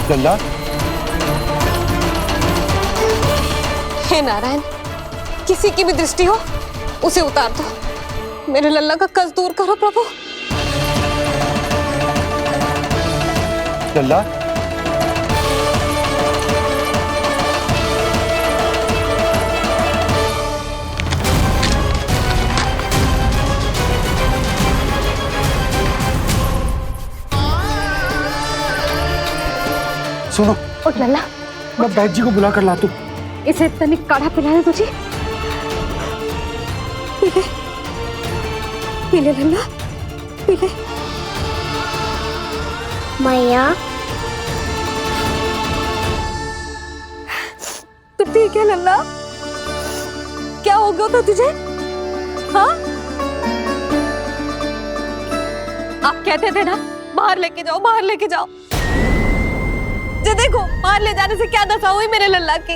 E: लल्ला,
B: हे नारायण, किसी की भी दृष्टि हो उसे उतार दो, मेरे लल्ला का कष्ट दूर करो प्रभु।
E: लल्ला, सुनो,
B: उठ लल्ला,
E: मैं बैद जी को बुला कर लाता हूँ।
B: इसे तनिक काढ़ा पिलाने तुझे, पी ले, पी ले लल्ला, पी ले।
A: मैया,
B: तो ठीक है लल्ला, क्या हो गया था तुझे? हाँ आप कहते थे ना बाहर लेके जाओ, बाहर लेके जाओ, जे देखो बाहर ले जाने से क्या दशा हुई मेरे लल्ला की।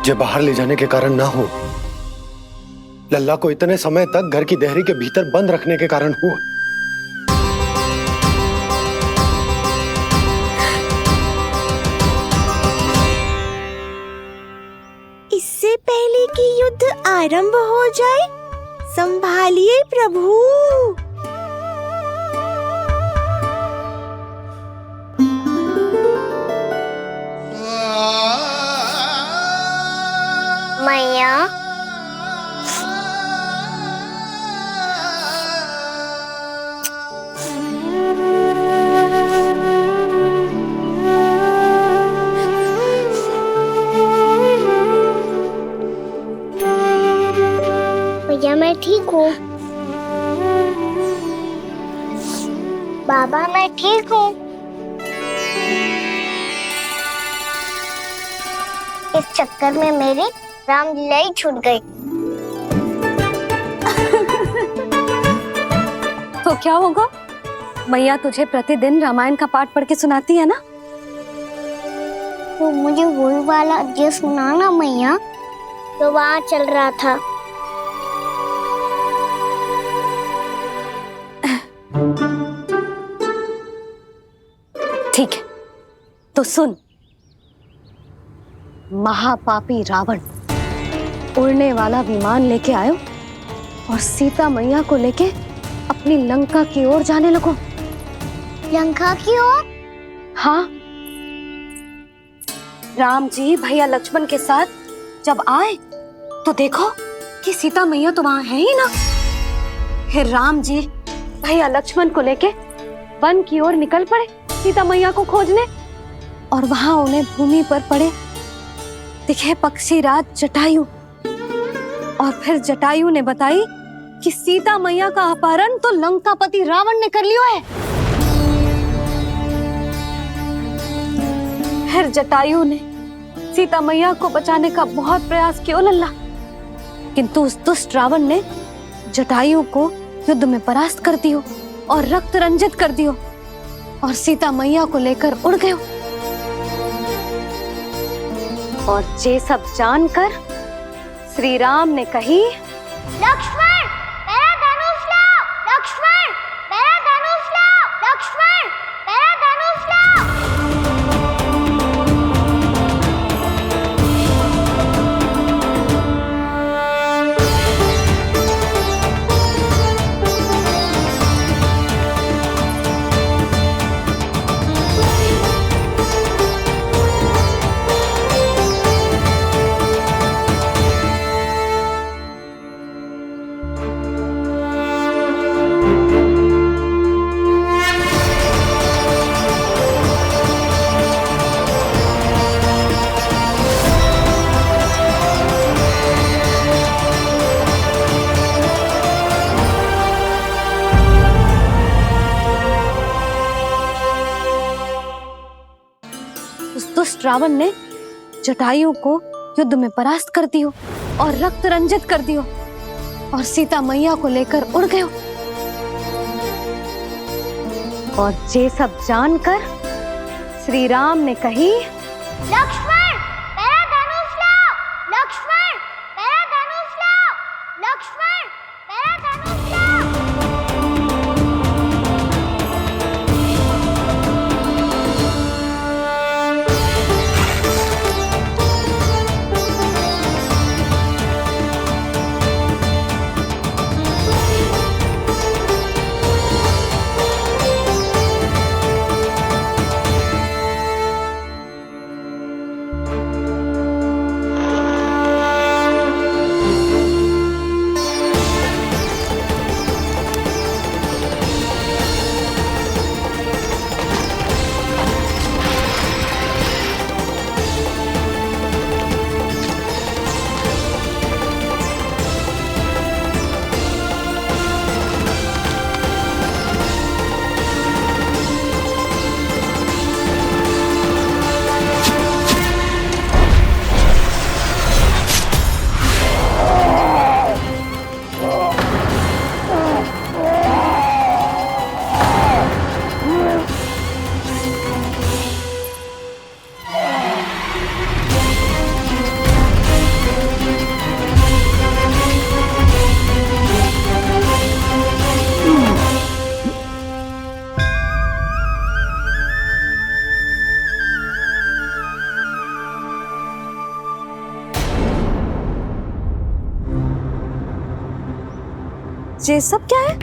E: जे बाहर ले जाने के कारण ना हो, लल्ला को इतने समय तक घर की देहरी के भीतर बंद रखने के कारण हुआ।
H: इससे पहले कि युद्ध आरंभ हो जाए, संभालिए प्रभु।
A: मैया, भैया मैं ठीक हूँ। बाबा मैं ठीक हूँ। इस चक्कर में मेरी रामलीला ही छूट गई।
B: तो क्या होगा? मैया तुझे प्रतिदिन रामायण का पाठ पढ़ के सुनाती है ना?
A: तो मुझे वही वाला अध्याय सुनाना मैया, तो वहाँ चल रहा था।
B: ठीक है, तो सुन। महापापी रावण उड़ने वाला विमान लेके आयो और सीता मैया को लेके अपनी लंका की ओर जाने लगो।
A: लंका की ओर?
B: हाँ, राम जी भैया लक्ष्मण के साथ जब आए तो देखो कि सीता मैया तो वहां है ही ना। फिर राम जी भैया लक्ष्मण को लेके वन की ओर निकल पड़े सीता मैया को खोजने, और वहां उन्हें भूमि पर पड़े दिखे पक्षी राज जटायु, और फिर जटायु ने बताई कि सीता मैया का अपहरण तो लंकापति रावण ने कर लियो है। फिर जटायु ने सीता मैया को बचाने का बहुत प्रयास किया लल्ला, किंतु उस दुष्ट रावण ने जटायु को युद्ध में परास्त कर दियो और रक्त रंजित कर दियो और सीता मैया को लेकर उड़ गयो। और ये सब जानकर श्री राम ने कही,
A: लक्ष्मण मेरा धनुष लाओ, लक्ष्मण मेरा धनुष लाओ, लक्ष्मण मेरा धनुष लाओ।
B: रावण ने जटायु को युद्ध में परास्त कर दियो और रक्त रंजित कर दियो और सीता मैया को लेकर उड़ गयो। और ये सब जानकर श्री राम ने कही,
A: लक्ष्मण मेरा धनुष लाओ, लक्ष्मण मेरा धनुष लाओ, लक्ष्मण मेरा धनुष लाओ।
B: ये सब क्या है?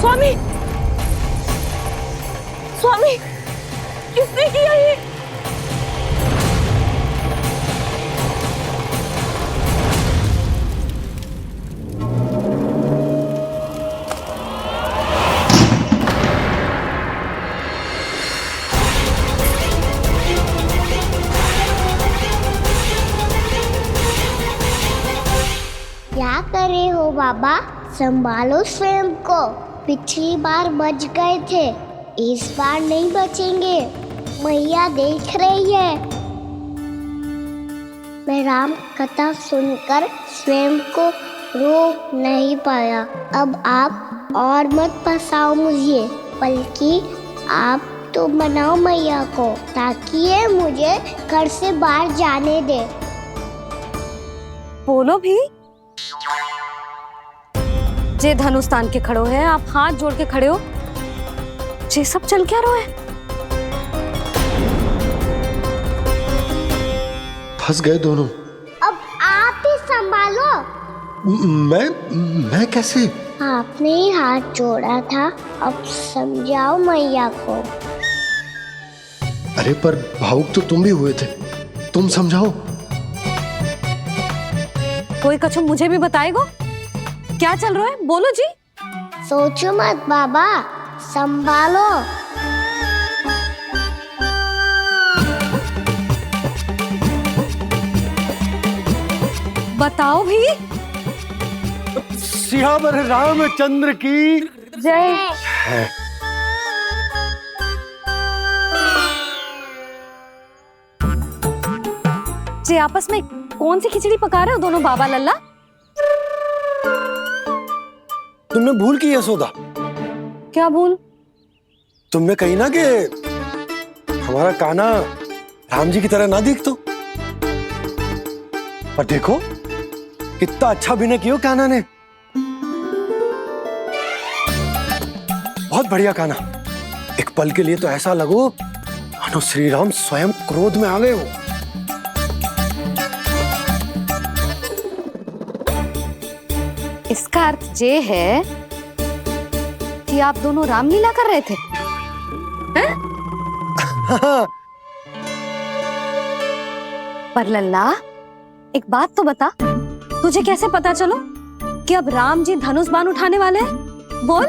D: स्वामी, स्वामी, किसने किया ये?
A: क्या कर रहे हो बाबा? संभालो स्वयं को। पिछली बार बच गए थे, इस बार नहीं बचेंगे। मैया देख रही है। मैं राम कथा सुनकर स्वयं को रोक नहीं पाया। अब आप और मत फंसाओ मुझे, बल्कि आप तो मनाओ मैया को, ताकि ये मुझे घर से बाहर जाने दे।
B: बोलो भी। जे धनुष तान के खड़ो है, आप हाथ जोड़ के खड़े हो, ये सब चल क्या रहा है?
E: फंस गए दोनों।
A: अब आप ही संभालो।
E: मैं कैसे?
A: आपने ही हाथ जोड़ा था, अब समझाओ मैया को।
E: अरे पर भावुक तो तुम भी हुए थे, तुम समझाओ।
B: कोई कछु मुझे भी बताएगो? क्या चल रहा है? बोलो जी।
A: सोचो मत बाबा, संभालो।
B: बताओ भी।
E: सियावर रामचंद्र की
B: जय। जी आपस में कौन सी खिचड़ी पका रहे हो दोनों बाबा लल्ला?
E: तुमने भूल की यशोदा।
B: क्या भूल?
E: तुमने कही ना कि हमारा कान्हा राम जी की तरह ना दिख तो। पर देखो कितना अच्छा अभिनय किया कान्हा ने। बहुत बढ़िया कान्हा। एक पल के लिए तो ऐसा लगो मानो श्री राम स्वयं क्रोध में आ गए हो।
B: इसका अर्थ ये है कि आप दोनों रामलीला कर रहे थे? हैं? पर लल्ला एक बात तो बता, तुझे कैसे पता चलो कि अब राम जी धनुष बाण उठाने वाले हैं? बोल।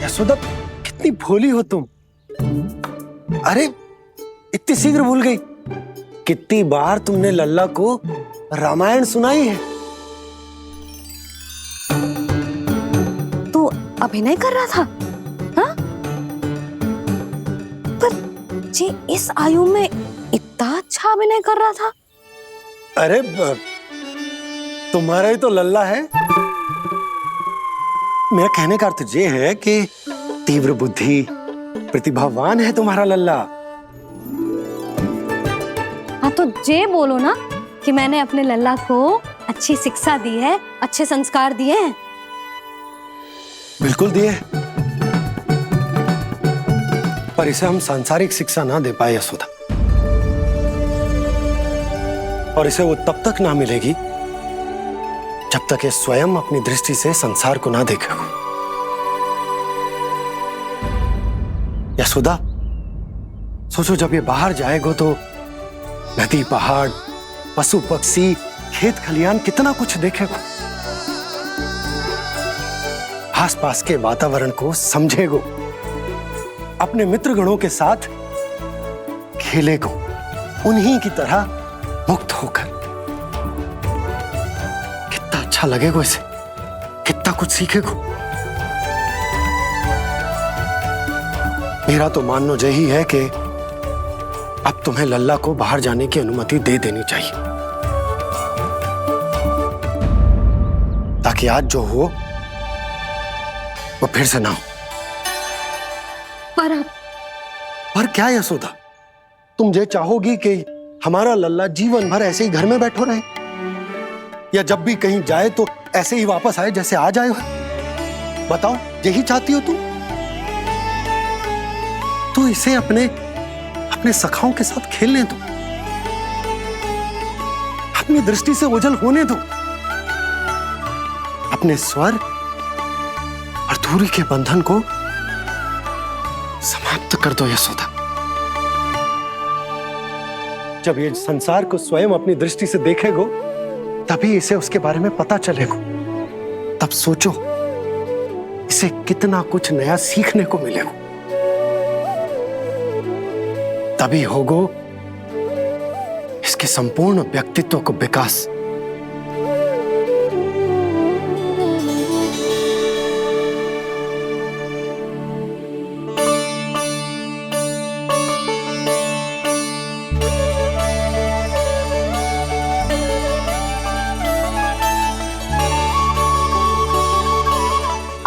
E: यशोदा, कितनी भोली हो तुम। अरे इतनी शीघ्र भूल गई। कितनी बार तुमने लल्ला को रामायण सुनाई है।
B: तू अभिनय कर रहा था? हाँ? पर जी इस आयु में इतना अच्छा अभिनय कर रहा था।
E: अरे तुम्हारा ही तो लल्ला है। मेरा कहने का अर्थ ये है कि तीव्र बुद्धि, प्रतिभावान है तुम्हारा लल्ला।
B: हाँ तो ये बोलो ना कि मैंने अपने लल्ला को अच्छी शिक्षा दी है, अच्छे संस्कार दिए हैं।
E: बिल्कुल दिए, पर इसे हम सांसारिक शिक्षा ना दे पाए यशोदा। और इसे वो तब तक ना मिलेगी जब तक ये स्वयं अपनी दृष्टि से संसार को ना देखेगा। यशोदा, सोचो जब ये बाहर जाएगा तो नदी, पहाड़, पशु पक्षी, खेत खलियान कितना कुछ देखेगा। आसपास के वातावरण को समझेगो, अपने मित्रगणों के साथ खेलेगो, उन्हीं की तरह मुक्त होकर। कितना अच्छा लगेगा इसे, कितना कुछ सीखेगो। मेरा तो मानना यही है कि अब तुम्हें लल्ला को बाहर जाने की अनुमति दे देनी चाहिए, ताकि आज जो हो वो फिर से ना हो। पर क्या यशोदा, तुम ये चाहोगी कि हमारा लल्ला जीवन भर ऐसे ही घर में बैठो रहे, या जब भी कहीं जाए तो ऐसे ही वापस आए जैसे आज आए हो? बताओ, यही चाहती हो तुम? तो इसे अपने सखाओं के साथ खेलने दो, अपनी दृष्टि से ओझल होने दो, अपने स्वर और दूरी के बंधन को समाप्त कर दो यशोदा। जब ये संसार को स्वयं अपनी दृष्टि से देखेगो, तभी इसे उसके बारे में पता चलेगा। तब सोचो इसे कितना कुछ नया सीखने को मिलेगा। तभी होगो इसके संपूर्ण व्यक्तित्व को विकास।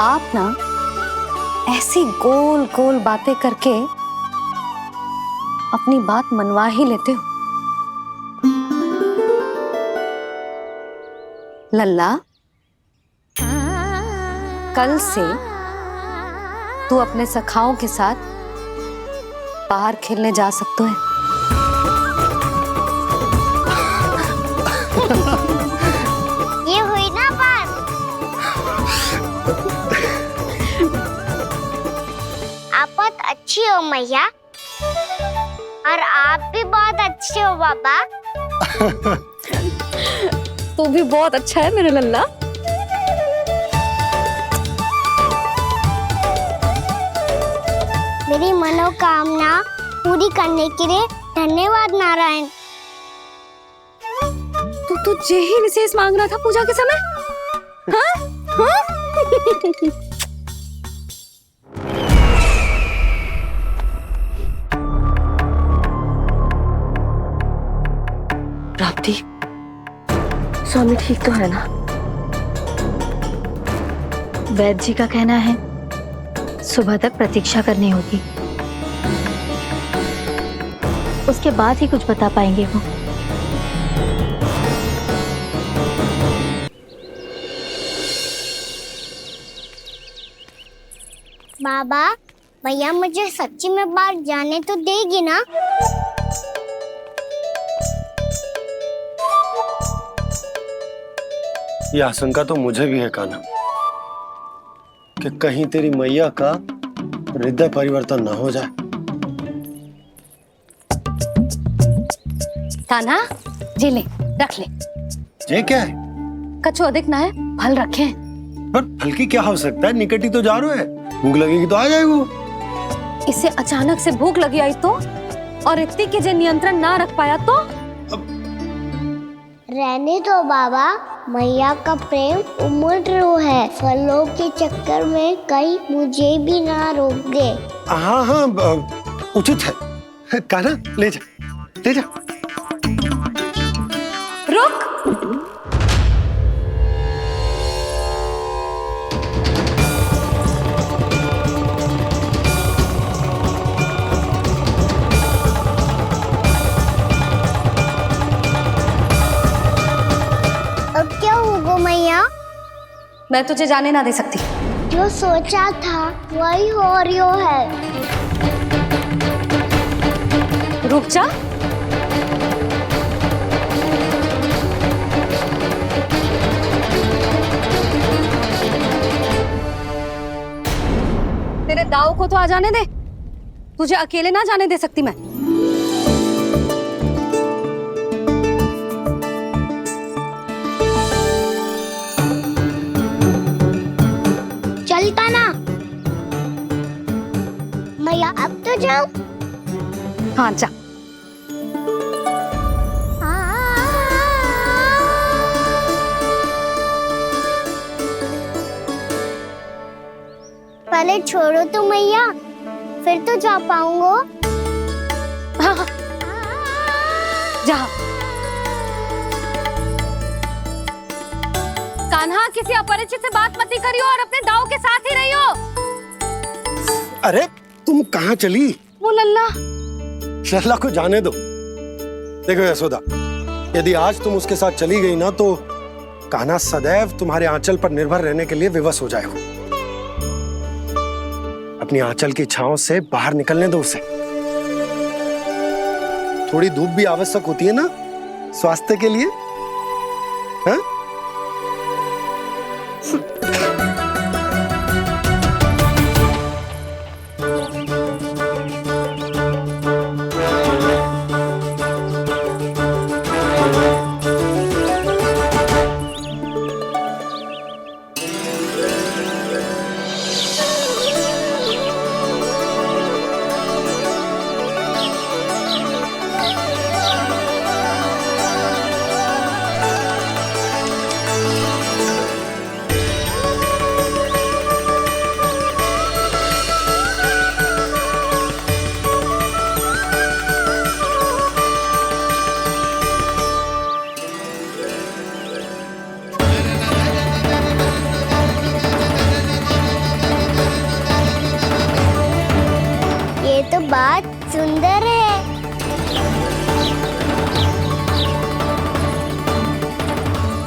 B: आप ना ऐसी गोल गोल बातें करके अपनी बात मनवा ही लेते हो। लल्ला, कल से तू अपने सखाओं के साथ बाहर खेलने जा सकते हैं।
A: ये हुई ना बात। आप बहुत अच्छी हो मैया, और आप भी बहुत अच्छे हो बाबा।
B: तू भी बहुत अच्छा है मेरा लल्ला।
A: मेरी मनोकामना पूरी करने के लिए धन्यवाद नारायण।
B: तू यही विशेष मांग रहा था पूजा के समय? हाँ? हाँ?
K: प्राप्ति, स्वामी ठीक तो है ना?
M: वैद्य जी का कहना है सुबह तक प्रतीक्षा करनी होगी, उसके बाद ही कुछ बता पाएंगे वो।
A: बाबा, भैया मुझे सच्ची में बाहर जाने तो देगी ना?
E: ये आशंका तो मुझे भी है कान्हा, कि कहीं तेरी मैया का हृदय परिवर्तन ना हो जाए।
B: कान्हा, जी ले, रख ले।
E: ये क्या है?
B: कछु अधिक ना है, फल रखे हैं।
E: पर हल्की क्या हो सकता है, निकट ही तो जा रहे है, भूख लगेगी तो आ जाए वो।
B: इसे अचानक से भूख लगी आई तो, और इतनी के जे नियंत्रण ना रख पाया तो?
A: रहने दो बाबा, मैया का प्रेम उमड़ रो है, फलों के चक्कर में कहीं मुझे भी ना रोक दे।
E: हाँ हाँ उचित है, कान्हा ले जा ले जा।
B: रुक,
A: अब क्या होगा मैया?
B: मैं तुझे जाने ना दे सकती।
A: जो सोचा था वही हो रही है।
B: रुक जा। तेरे दाव को तो आ जाने दे, तुझे अकेले ना जाने दे सकती मैं।
A: चलता ना मैया, अब तो जाओ।
B: हाँ जा।
A: पहले छोड़ो तो मैया, फिर तो जा पाऊंगा।
B: हाँ, जा। कान्हा, किसी अपरिचित से बात मत करियो और अपने दाव के साथ ही रहियो।
E: अरे तुम कहाँ चली?
B: वो लल्ला।
E: लल्ला को जाने दो। देखो यशोदा, यदि आज तुम उसके साथ चली गई ना तो कान्हा सदैव तुम्हारे आंचल पर निर्भर रहने के लिए विवश हो जाएगा। अपनी आंचल की छांव से बाहर निकलने दो उसे। थोड़ी धूप भी आवश्यक होती है ना स्वास्थ्य के लिए, हाँ?
A: ये तो बात सुंदर है।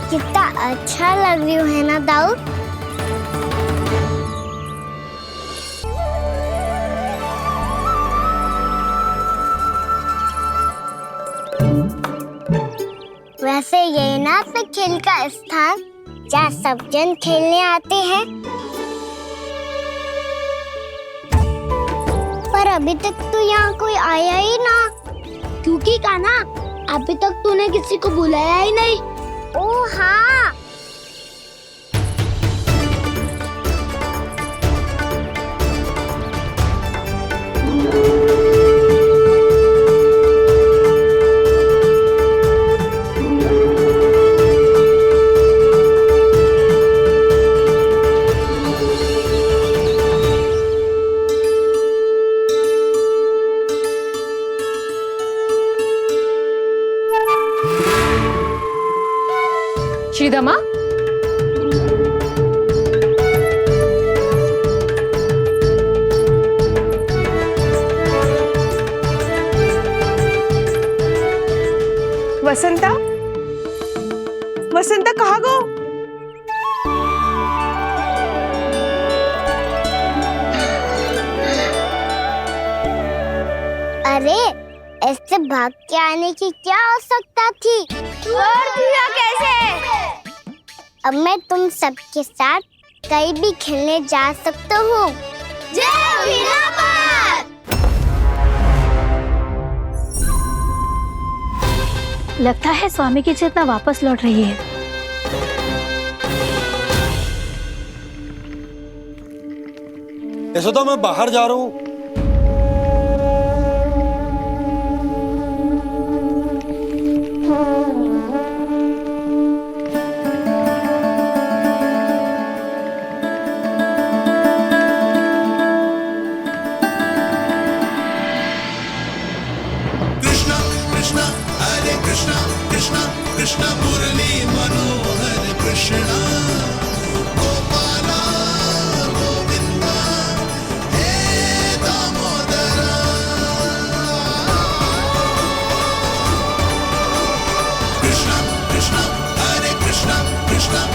A: कितना अच्छा लग रही है ना दाऊ? वैसे ये ना अपने खेल का स्थान जहाँ सब जन खेलने आते हैं, पर अभी तक तो यहाँ कोई आया ही ना। क्योंकि कान्हा, अभी तक तूने किसी को बुलाया ही नहीं। ओ हाँ,
N: श्रीदमा,
D: वसंता, वसंता कहाँ गो?
A: अरे ऐसे भाग के आने की क्या आवश्यकता थी? और दिया कैसे? अब मैं तुम सबके साथ कहीं भी खेलने जा सकता हूँ। जय वीरापात!
M: लगता है स्वामी की चेतना वापस लौट रही है।
E: यशोदा मैं बाहर जा रहा हूँ।
L: कृष्ण कृष्ण हरे कृष्ण कृष्ण कृष्ण मुरली मनोहर कृष्ण गोपाला गोविंदा हे दामोदरा कृष्ण कृष्ण हरे कृष्ण कृष्ण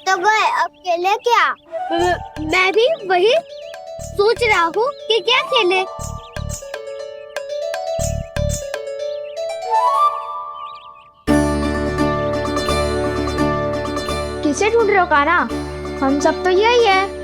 A: तो गए, अब खेले क्या? मैं भी वही सोच रहा हूँ कि क्या खेले। किसे ढूंढ रहे हो कान्हा? हम सब तो यही है।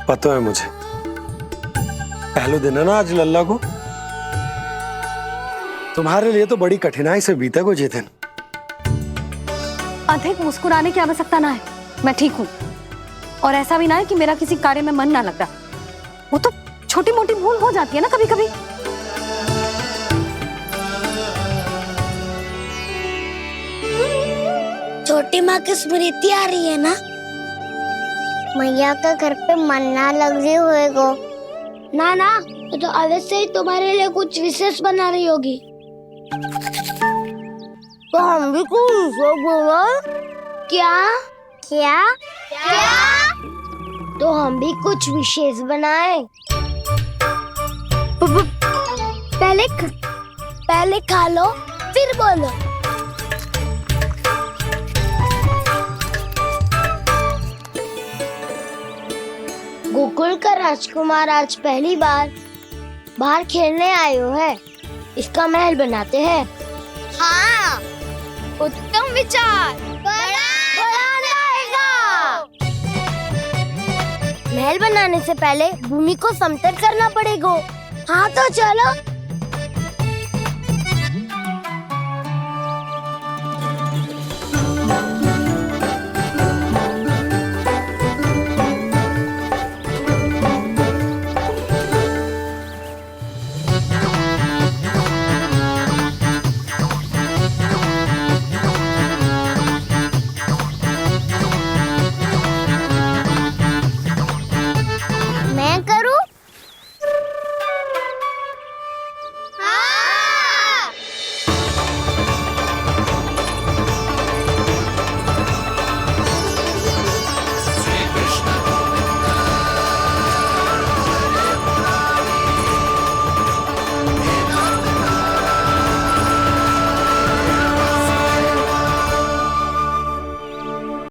E: पता है मुझे, पहले दिन है ना आज लल्ला को। तुम्हारे लिए तो बड़ी कठिनाई से बीता को जितिन।
B: अधिक मुस्कुराने की आवश्यकता ना है, मैं ठीक हूँ। और ऐसा भी ना है कि मेरा किसी कार्य में मन ना लग रहा। वो तो छोटी मोटी भूल हो जाती है ना कभी कभी।
A: छोटी माँ की स्मृति आ रही है ना? मैया का घर पे मन ना लग रही होएगो। ना ना, तो अवश्य ही तुम्हारे लिए कुछ विशेष बना रही होगी। तो हम भी कुछ विशेष बोलो। क्या क्या क्या? तो हम भी कुछ विशेष बनाए। पहले खा लो फिर बोलो। गोकुल का राजकुमार आज पहली बार बाहर खेलने आए हो है, इसका महल बनाते हैं। हाँ, उत्तम विचार। बड़ा रहेगा। महल बनाने से पहले भूमि को समतल करना पड़ेगा। हाँ तो चलो।